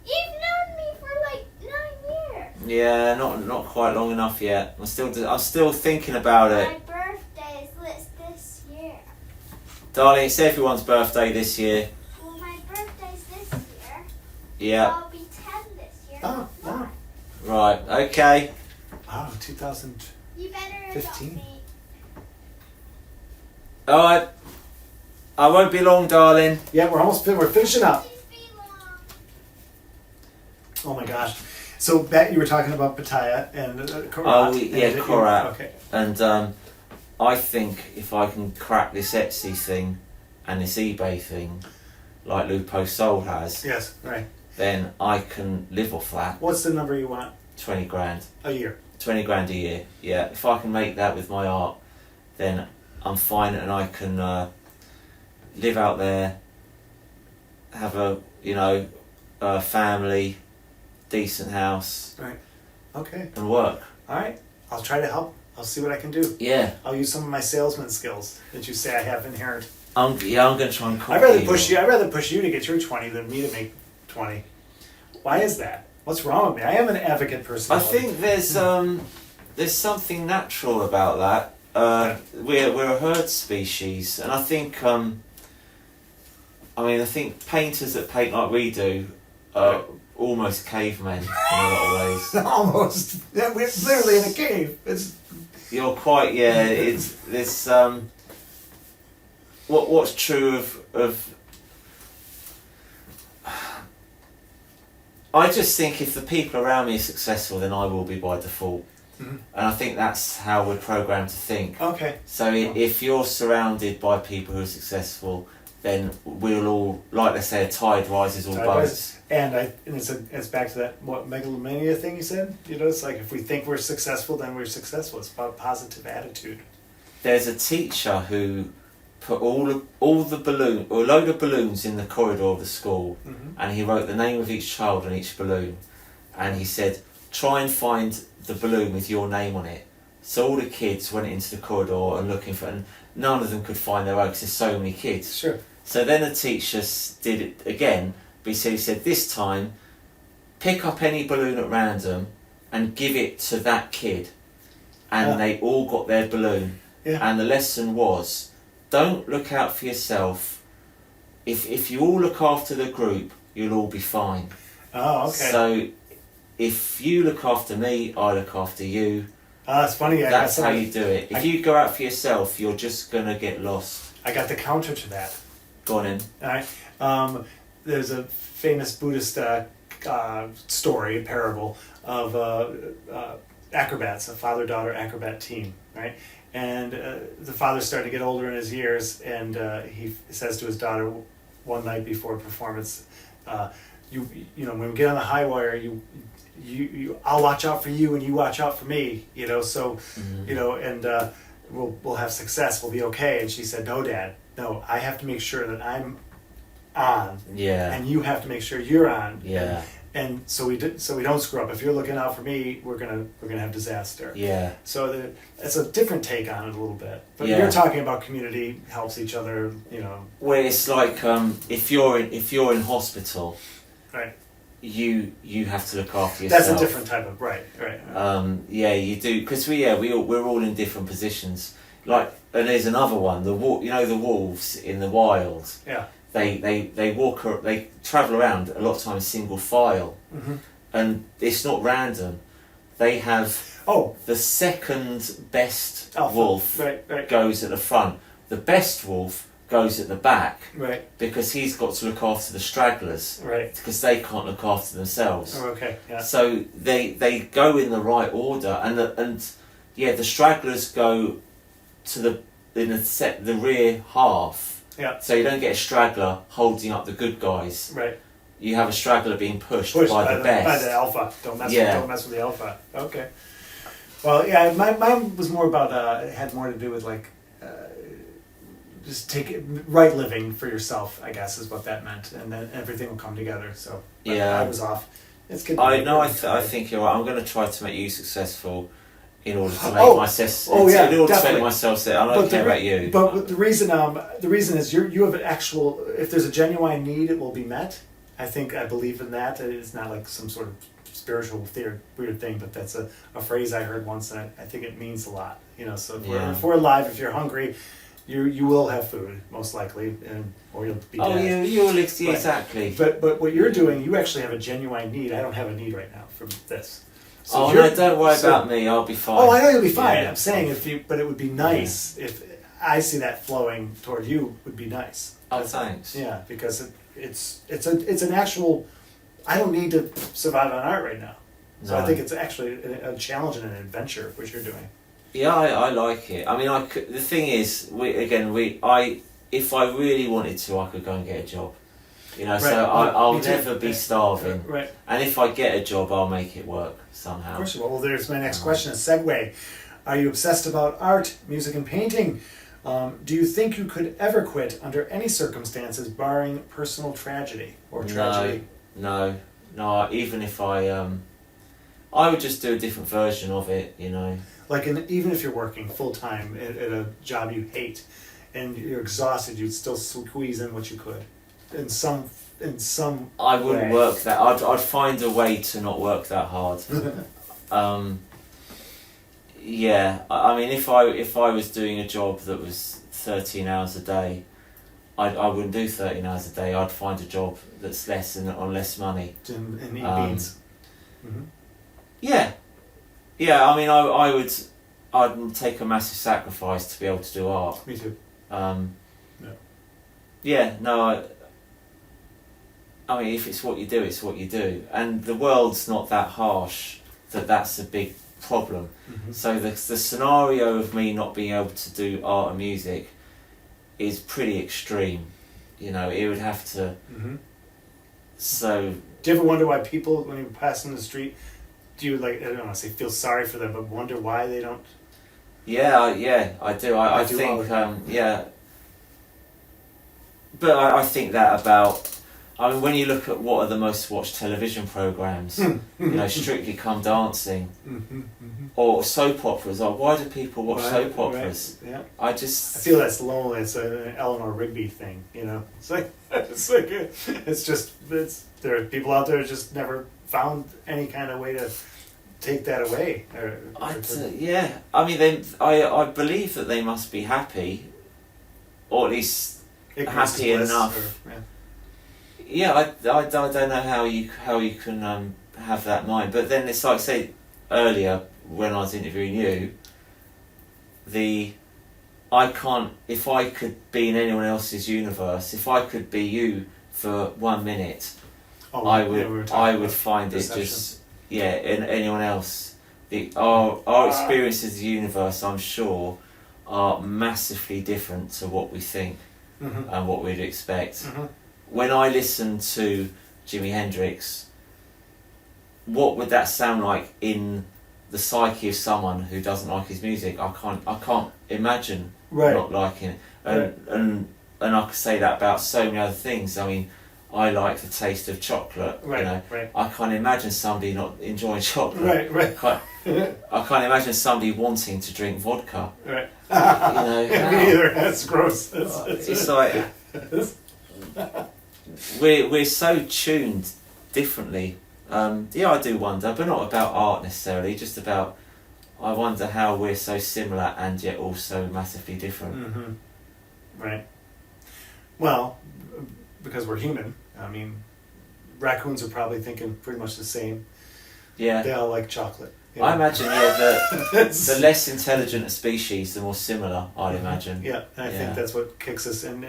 You've known me for like 9 years. Yeah, not quite long enough yet. I'm still thinking about My it. birthday is this year. Darling, it's everyone's birthday this year. Well, my birthday's this year. Yeah. I'll be 10 this year. Oh, not wow. 9. Right, okay. Wow, 2000. You better adopt 15. me. Alright. I won't be long, darling. Yeah, we're finishing up. Please be long. Oh my gosh. So, you were talking about Pattaya and Korat. Oh, yeah, and Korat. Okay. And I think if I can crack this Etsy thing and this eBay thing, like Lupo Soul has, Yes, right. then I can live off that. What's the number you want 20 grand. a year? 20 grand a year. Yeah, if I can make that with my art, then I'm fine, and I can live out there, have a family, decent house, Right. Okay. and work. All right. I'll try to help. I'll see what I can do. Yeah, I'll use some of my salesman skills that you say I have inherent. I'm going to try and copy I'd rather push you to get your 20 than me to make 20. Why is that? What's wrong with me? I am an advocate person. I think there's something natural about that. We're a herd species, and I think I think painters that paint like we do are almost cavemen in a lot of ways. Almost. Yeah, we're literally in a cave. You're quite It's this what's true of. I just think if the people around me are successful, then I will be by default. Mhm. And I think that's how we're programmed to think. Okay. So if you're surrounded by people who are successful, then we'll all, like they say, a tide rises all Tide boats. rises. And it's back to that megalomania thing you said. It's like if we think we're successful, then we're successful. It's about positive attitude. There's a teacher who put a load of balloons in the corridor of the school, Mm-hmm. and he wrote the name of each child on each balloon, and he said, try and find the balloon with your name on it. So all the kids went into the corridor and looking for it, and none of them could find their own because there's so many kids. Sure. So then the teacher did it again, but he said this time, pick up any balloon at random and give it to that kid. And they all got their balloon. Yeah. And the lesson was, don't look out for yourself. If you all look after the group, you'll all be fine. Oh, okay. So if you look after me, I look after you. It's funny. That's how you do it. If you go out for yourself, you're just going to get lost. I got the counter to that. Go on in. All right. There's a famous Buddhist story, parable of acrobats, a father-daughter acrobat team, right? And the father started to get older in his years, and he says to his daughter one night before a performance, you know, when we get on the high wire, you I'll watch out for you and you watch out for me, you know, so you know, and we'll have success, we'll be okay. And she said, no, Dad, no, I have to make sure that I'm on, and you have to make sure you're on, and so we don't screw up. If you're looking out for me, we're gonna have disaster. So it's a different take on it a little bit. But you're talking about community helps each other, you know. Where it's like if you're in hospital, right. You have to look after yourself. That's a different type of right. Yeah, you do, because we're all in different positions. Like, and there's another one. The wolves in the wild. Yeah. They walk, they travel around a lot of times single file, and it's not random. They have the second best wolf goes at the front. The best wolf goes at the back, because he's got to look after the stragglers, because they can't look after themselves. So they go in the right order, and the stragglers go to the rear half. So you don't get a straggler holding up the good guys. You have a straggler being pushed by the best. By the alpha. Don't mess with the alpha. Okay. Well, yeah, mine was more about it had more to do with like just take it, right living for yourself, I guess, is what that meant, and then everything will come together. So I was off. It's good. I think you're right. I'm going to try to make you successful in order to make myself. In order to make myself say, I don't care about you. But the reason is you have an actual. If there's a genuine need, it will be met. I believe in that. It's not like some sort of spiritual weird thing, but that's a phrase I heard once, and I think it means a lot. You know, so if we're alive, if you're hungry, you will have food most likely, or you'll be dead. You'll exactly. But what you're doing, you actually have a genuine need. I don't have a need right now from this. So no, don't worry about me. I'll be fine. Oh, I know you'll be fine. I'm saying but it would be nice if I see that flowing toward you. Would be nice. Oh, thanks. Yeah, because it's an actual. I don't need to survive on art right now, so I think it's actually a challenge and an adventure what you're doing. Yeah, I like it. I mean, the thing is, if I really wanted to, I could go and get a job. You know, so I'll never be starving. Right. And if I get a job, I'll make it work somehow. Of course you will. Well, there's my next question, a segue. Are you obsessed about art, music, and painting? Do you think you could ever quit under any circumstances, barring personal tragedy or tragedy? No. Even if I would just do a different version of it, you know. Like, even if you're working full-time at a job you hate, and you're exhausted, you'd still squeeze in what you could. In some I wouldn't work that. I'd find a way to not work that hard. Yeah, I mean, if I was doing a job that was 13 hours a day, I wouldn't do 13 hours a day. I'd find a job that's less and on less money. And eat beans. Mm-hmm. Yeah. I mean, I'd take a massive sacrifice to be able to do art. Me too. I mean, if it's what you do, it's what you do. And the world's not that harsh that's a big problem. Mm-hmm. So the scenario of me not being able to do art and music is pretty extreme. You know, it would have to... Mm-hmm. So... Do you ever wonder why people, when you pass in the street, do you, like, I don't want to say feel sorry for them, but wonder why they don't... Yeah, I do. I think, But I think that about... I mean, when you look at what are the most watched television programmes, you know, Strictly Come Dancing, or soap operas, why do people watch soap operas? Right. Yeah. I feel that's lonely. It's an Eleanor Rigby thing, you know. There are people out there who just never found any kind of way to take that away. I mean, I believe that they must be happy, or at least happy enough. I don't know how you can have that mind. But then it's like, say, earlier when I was interviewing you, I can't, if I could be in anyone else's universe, if I could be you for 1 minute, I would find perception. It just, in anyone else. Our experiences of the universe, I'm sure, are massively different to what we think and what we'd expect. When I listen to Jimi Hendrix, what would that sound like in the psyche of someone who doesn't like his music? I can't imagine not liking it. And I could say that about so many other things. I mean, I like the taste of chocolate. Right, you know, right. I can't imagine somebody not enjoying chocolate. Right. I can't imagine somebody wanting to drink vodka. Right. You know, Me either. That's gross. It's like we're so tuned differently. I do wonder, but not about art necessarily. Just about, I wonder how we're so similar and yet also massively different. Mm-hmm. Right. Well, because we're human. I mean, raccoons are probably thinking pretty much the same. Yeah. They all like chocolate. You I know? imagine, the less intelligent a species, the more similar, I'd imagine. Yeah, and I think that's what kicks us in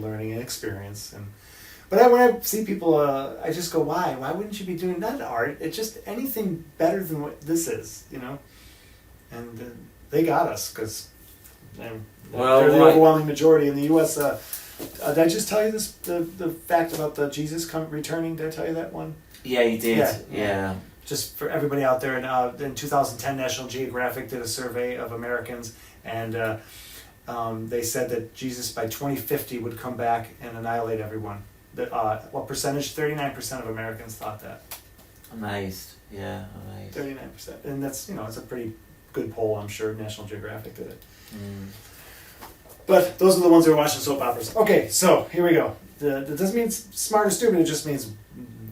learning and experience. But when I see people, I just go, why? Why wouldn't you be doing that art? It's just anything better than what this is, you know? And they got us, because they're the overwhelming majority in the U.S. Did I just tell you this, the fact about the Jesus returning? Did I tell you that one? Yeah, you did. Yeah. Just for everybody out there, in 2010, National Geographic did a survey of Americans, and they said that Jesus by 2050 would come back and annihilate everyone. What percentage? 39% of Americans thought that. Amazed. 39%, and that's, it's a pretty good poll. I'm sure National Geographic did it. But those are the ones who are watching soap operas. Okay, so here we go. That doesn't mean smart or stupid. It just means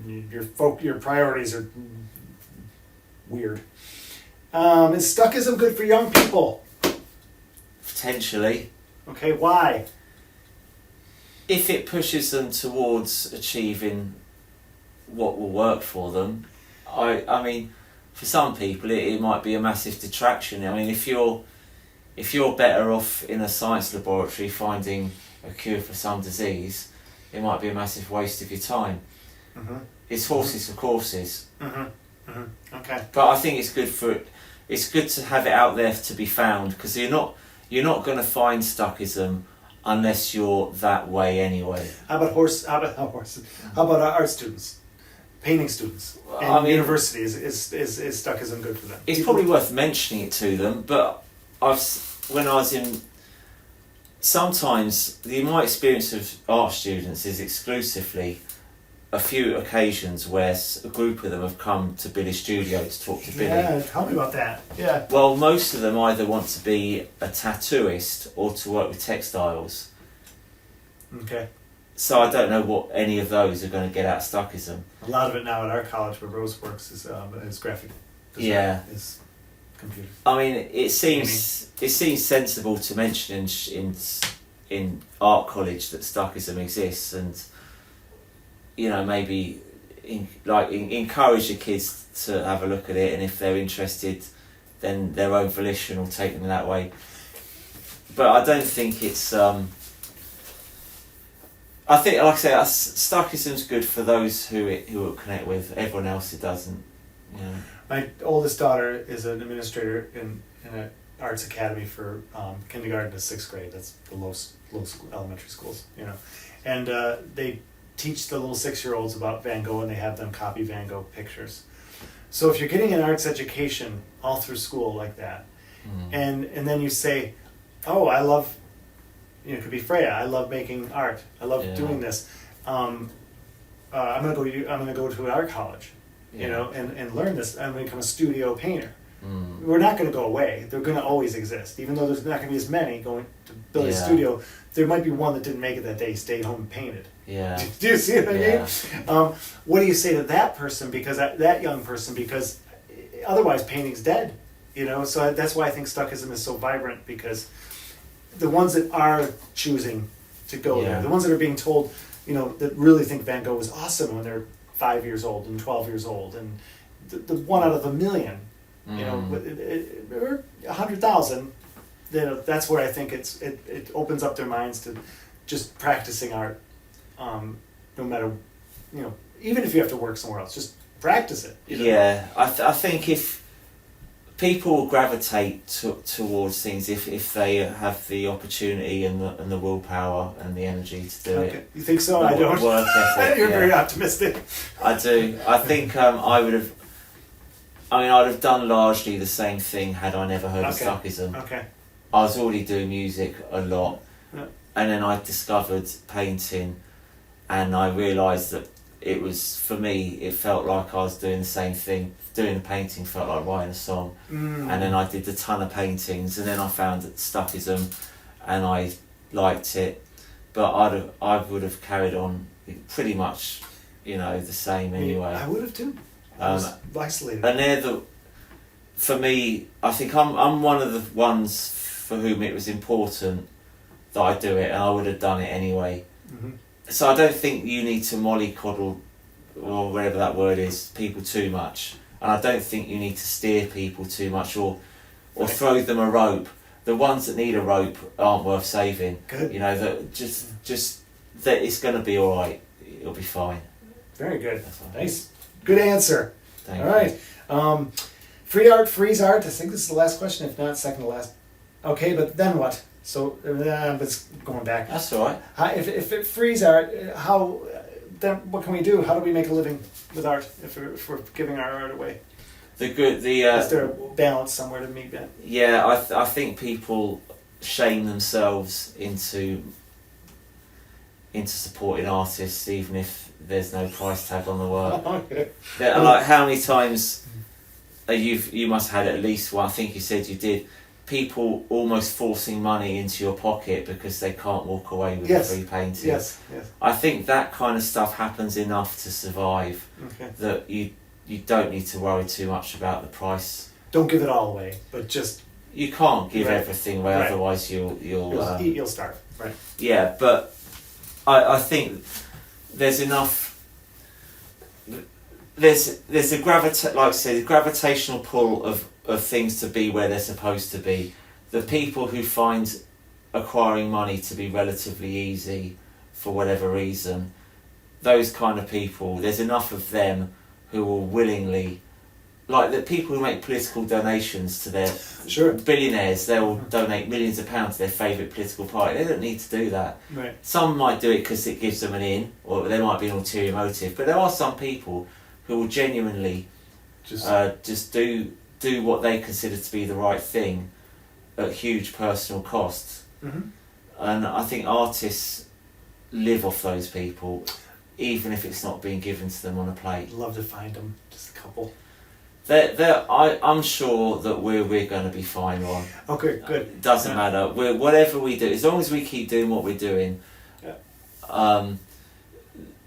your priorities are weird. Is Stuckism good for young people? Potentially. Okay, why? If it pushes them towards achieving what will work for them, I mean, for some people it might be a massive detraction. I mean, if you're better off in a science laboratory finding a cure for some disease, it might be a massive waste of your time. Mm-hmm. It's horses for courses. Mm-hmm. Mm-hmm. Okay. But I think it's good to have it out there to be found, because you're not going to find Stuckism unless you're that way anyway. How about horses? How about art students, painting students, and universities? Is Stuckism good for them? It's probably worth mentioning it to them. But when I was in, sometimes my experience of art students is exclusively a few occasions where a group of them have come to Billy's studio to talk to Billy. Yeah, tell me about that. Yeah. Well, most of them either want to be a tattooist or to work with textiles. Okay. So I don't know what any of those are going to get out of Stuckism. A lot of it now at our college where Rose works is graphic design. Yeah. Is computer. I mean, it seems sensible to mention in art college that Stuckism exists, and maybe encourage the kids to have a look at it, and if they're interested, then their own volition will take them that way. But I don't think it's. I think, like I say, Stuckism's good for those who it will connect with. Everyone else it doesn't. My oldest daughter is an administrator in an arts academy for kindergarten to 6th grade. That's the low school, elementary schools, and they teach the little 6-year-olds about Van Gogh, and they have them copy Van Gogh pictures. So if you're getting an arts education all through school like that, and then you say, oh, I love, it could be Freya, I love making art, I love doing this, I'm gonna go to an art college, and learn this. I'm gonna become a studio painter. We're not going to go away. They're going to always exist. Even though there's not going to be as many going to build a studio, there might be one that didn't make it that day, stayed home and painted. Yeah. Do you see what I mean? What do you say to that person, because that young person, because otherwise painting's dead, So that's why I think Stuckism is so vibrant, because the ones that are choosing to go there, the ones that are being told, that really think Van Gogh was awesome when they're 5 years old and 12 years old, and the one out of a million, or 100,000, that's where I think it opens up their minds to just practicing art, no matter, even if you have to work somewhere else, just practice it. Yeah, I think if people will gravitate towards things if they have the opportunity and the willpower and the energy to do it. You think so? I don't. Work ethic. You're very optimistic. I do. I think I'd have done largely the same thing had I never heard of Stuckism. Okay. I was already doing music a lot, and then I discovered painting, and I realised that it was, for me, it felt like I was doing the same thing. Doing the painting felt like writing a song. And then I did a ton of paintings, and then I found Stuckism, and I liked it. But I would have carried on pretty much, the same anyway. I would have too. I was isolated. And for me, I think I'm one of the ones for whom it was important that I do it, and I would have done it anyway. Mm-hmm. So I don't think you need to mollycoddle, or whatever that word is, people too much. And I don't think you need to steer people too much or throw them a rope. The ones that need a rope aren't worth saving. Good. That just that it's going to be all right. It'll be fine. Very good. Nice. Good answer. Thank all right. Free art, freeze art. I think this is the last question, if not second to last. Okay, but then what? So it's going back. That's all right. If it frees art, then what can we do? How do we make a living with art if we're giving our art away? Is there a balance somewhere to meet that? Yeah, I think people shame themselves into supporting artists, even if there's no price tag on the work. Okay. Like, how many times you must have had at least one? I think you said you did. People almost forcing money into your pocket because they can't walk away with a free painting. Yes. I think that kind of stuff happens enough to survive. Okay. That you don't need to worry too much about the price. Don't give it all away, but just... You can't give everything away, otherwise you'll starve. Right. Yeah, but I think there's enough... There's a gravitational pull of things to be where they're supposed to be. The people who find acquiring money to be relatively easy for whatever reason, those kind of people, there's enough of them who will willingly, like the people who make political donations to their billionaires, they will donate millions of pounds to their favourite political party. They don't need to do that. Right. Some might do it because it gives them an in, or there might be an ulterior motive, but there are some people who will genuinely just do what they consider to be the right thing at huge personal cost. Mm-hmm. And I think artists live off those people, even if it's not being given to them on a plate. Love to find them, just a couple. I'm sure that we're going to be fine, Ron. Okay, good. It doesn't matter. Whatever we do, as long as we keep doing what we're doing,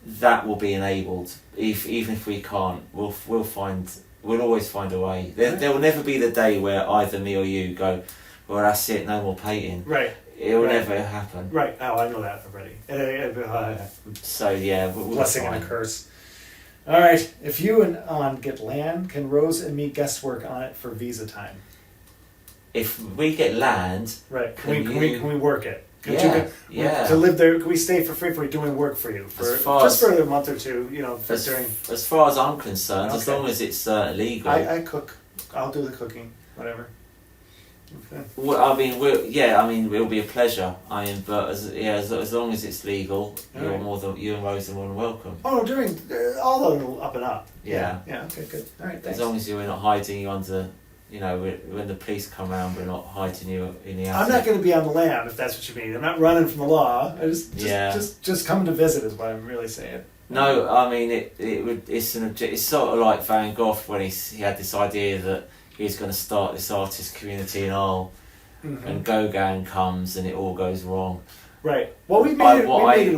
that will be enabled. Even if we can't, we'll always find a way. There will never be the day where either me or you go, well, that's it, no more painting. Right. It will never happen. Right. Oh, I know that already. So yeah, blessing and a curse. All right. If you and An get land, can Rose and me guest work on it for visa time? If we get land, right? Can we work it? To live there, can we stay for free if we're doing work for you for a month or two? As far as I'm concerned, as long as it's legal. I cook. I'll do the cooking. Whatever. Okay. Well, it'll be a pleasure. But as long as it's legal, you and Rose are more than welcome. Oh, during all the up and up. Yeah. Yeah. Okay. Good. All right. Thanks. As long as you're not hiding you under. When the police come around, we're not hiding you in the attic. I'm not going to be on the lam, if that's what you mean. I'm not running from the law. I just come to visit is what I'm really saying. No, I mean it's sort of like Van Gogh when he had this idea that he was going to start this artist community in Arles, and Gauguin comes and it all goes wrong. Right. Well, we made it a week.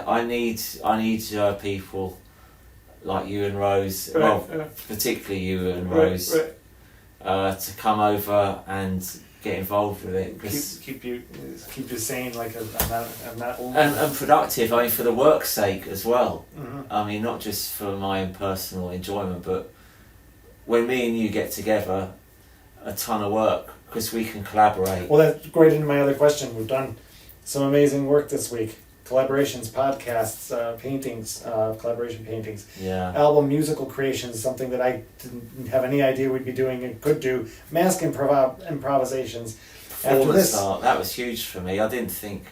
I need people like you and Rose. Right, well, particularly you and Rose. Right. To come over and get involved with it, keep you sane, like I'm not old. And productive. I mean, for the work's sake as well. Mm-hmm. I mean, not just for my own personal enjoyment, but when me and you get together, a ton of work because we can collaborate. Well, that's great. Into my other question, we've done some amazing work this week. collaborations, podcasts, paintings, collaboration paintings, Yeah. album musical creations, something that I didn't have any idea we'd be doing and could do, mask improvisations. After Performance this, art, that was huge for me. I didn't think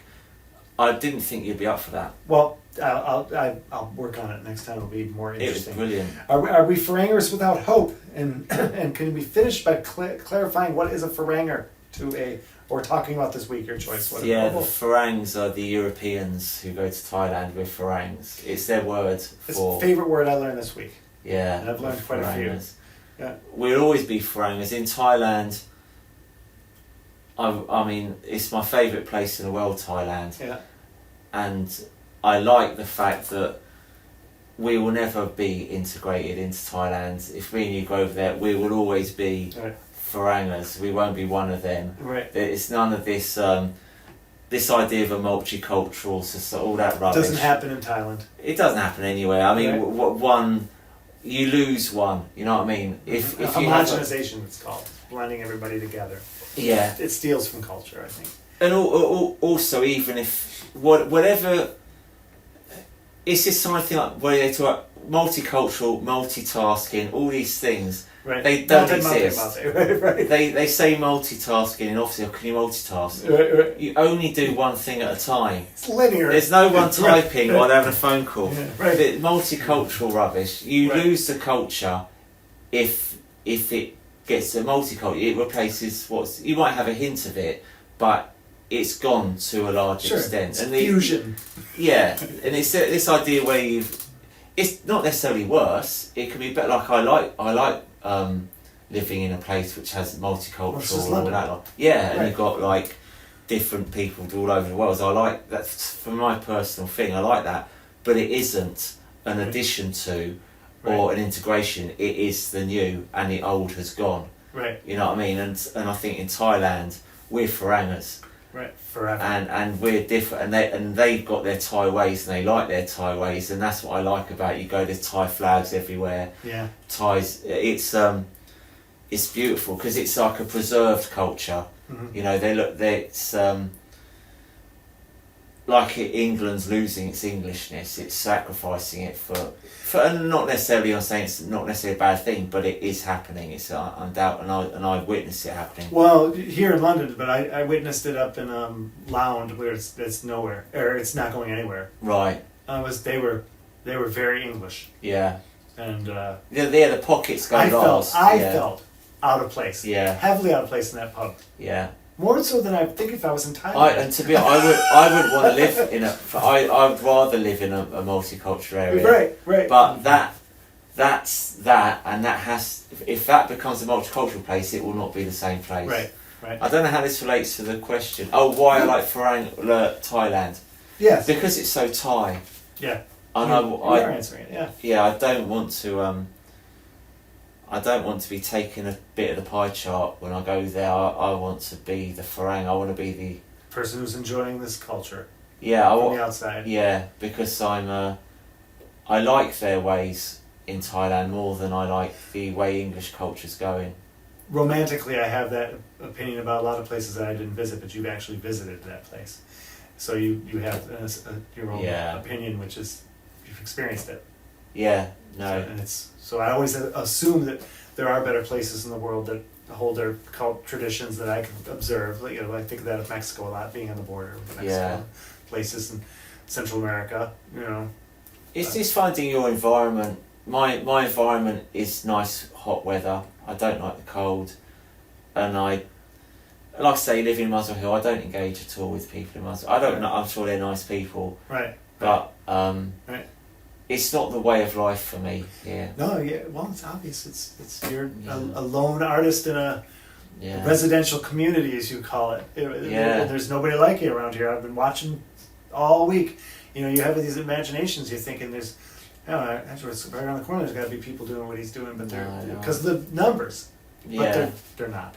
you'd be up for that. well, I'll work on it next time. It'll be more It was interesting. brilliant. Are we farangers without hope? And and can we finish by clarifying what is a faranger or talking about this week? Your choice. Whatever. Yeah, the Farangs are the Europeans who go to Thailand with Farangs. It's their word It's for... the favorite word I learned this week. Yeah. And I've learned quite a few. Farangers. Yeah. We'll always be Farangers. In Thailand, I mean, it's my favourite place in the world, Thailand. Yeah. And I like the fact that we will never be integrated into Thailand. If me and you go over there, we will always be Right. Farangers. We won't be one of them. Right. It's none of this this idea of a multicultural society, all that rubbish. Doesn't happen in Thailand. It doesn't happen anywhere. I mean, Right. You lose one. You know what I mean? If you have Homogenization, it's called blending everybody together. yeah, It steals from culture, I think. and also even if whatever, it's this kind of thing like where they talk about multicultural, multitasking, all these things. Right. They don't Multi, exist. right. They say multitasking, and obviously, can you multitask? Right. You only do one thing at a time. It's linear. There's no one typing Right. while they're having a phone call. Yeah, right. The multicultural rubbish. You Right. lose the culture if it gets a multicultural. It replaces what's. You might have a hint of it, but it's gone to a large Sure. extent. It's And fusion. yeah, and it's this idea where it's not necessarily worse. It can be better. Like I like living in a place which has multicultural Well, it's just and all London. that lot. Yeah, and Right. you've got like different people all over the world. So I like that for my personal thing. I like that, but it isn't an Right. addition to or an integration. It is the new, and the old has gone. Right. You know what I mean? And I think in Thailand we're Farangers. Right. Forever. And we're different, and they've got their Thai ways, and they like their Thai ways, and that's what I like about it. You go, there's Thai flags everywhere. Yeah. Thais, it's beautiful because it's like a preserved culture. Mhm. You know, it's like England's losing its Englishness. It's sacrificing it for and not necessarily. I'm saying it's not necessarily a bad thing, but it is happening. It's undoubt, and I've witnessed it happening. Well, here in London, but I witnessed it up in Lound, where it's nowhere, or it's not going anywhere. Right. They were very English, Yeah. and Yeah. The pockets go I last. felt out of place. Yeah. Heavily out of place in that pub. Yeah. More so than I think if I was in Thailand. And to be honest, I would want to live in I'd rather live in a multicultural area. Right. But that's that, and that has. If that becomes a multicultural place, it will not be the same place. Right. I don't know how this relates to the question. Oh, why I like Thailand? Yes. Because it's so Thai. Yeah. And You are answering it. Yeah. Yeah, I don't want to. I don't want to be taking a bit of the pie chart when I go there. I want to be the Farang. I want to be the Person who's enjoying this culture yeah. from the outside. Yeah, because I like their ways in Thailand more than I like the way English culture's going. Romantically, I have that opinion about a lot of places that I didn't visit, but you've actually visited that place, so you have your own opinion, which is you've experienced it. Yeah, no. And so I always assume that there are better places in the world that hold their cult traditions that I can observe. Like, I think of that of Mexico a lot, being on the border with Mexico. Yeah. Places in Central America, It's just finding your environment. My environment is nice hot weather. I don't like the cold, and like I say, living in Muswell Hill, I don't engage at all with people in Muswell. I don't know. I'm sure they're nice people, Right. but Right. it's not the way of life for me. Yeah. No, yeah. Well, it's obvious. It's you're a lone artist in a Yeah. residential community, as you call it. Yeah. There's nobody like you around here. I've been watching all week. You have these imaginations. You're thinking there's, Edgeworth's right around the corner. There's got to be people doing what he's doing, but they're because of the numbers. Yeah. But they're not.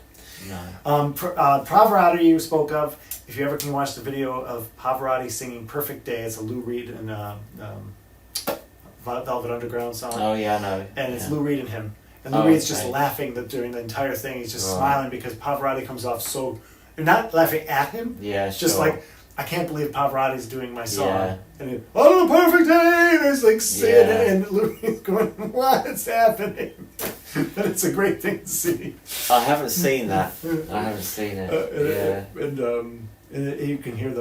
No. Pavarotti you spoke of. If you ever can watch the video of Pavarotti singing "Perfect Day," it's a Lou Reed and Velvet Underground song. Oh yeah, I know. And it's Lou Reed and him. And Lou Reed's just okay. laughing during the entire thing. He's just Right. smiling because Pavarotti comes off so... They're not laughing at him. Yeah, It's just sure. like, I can't believe Pavarotti's doing my song. Yeah. And it, on a perfect day, and it's like saying Yeah. it, and Louis going, what's happening? But it's a great thing to see. I haven't seen that. I haven't seen it. And you can hear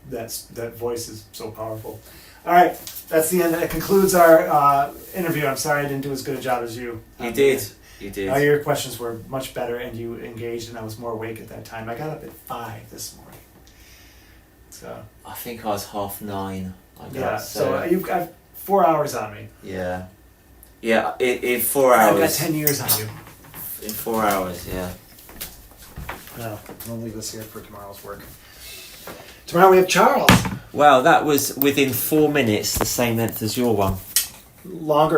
that voice is so powerful. All right, that's the end. That concludes our interview. I'm sorry I didn't do as good a job as you. You did. You did. Your questions were much better, and you engaged, and I was more awake at that time. I got up at 5 this morning. So I think I was 9:30. So you've got 4 hours on me. Yeah. Yeah. In 4 hours. I've got 10 years on you. In 4 hours. Yeah. No, we'll leave this here for tomorrow's work. Tomorrow we have Charles. Well, that was within 4 minutes, the same length as your one. Longer.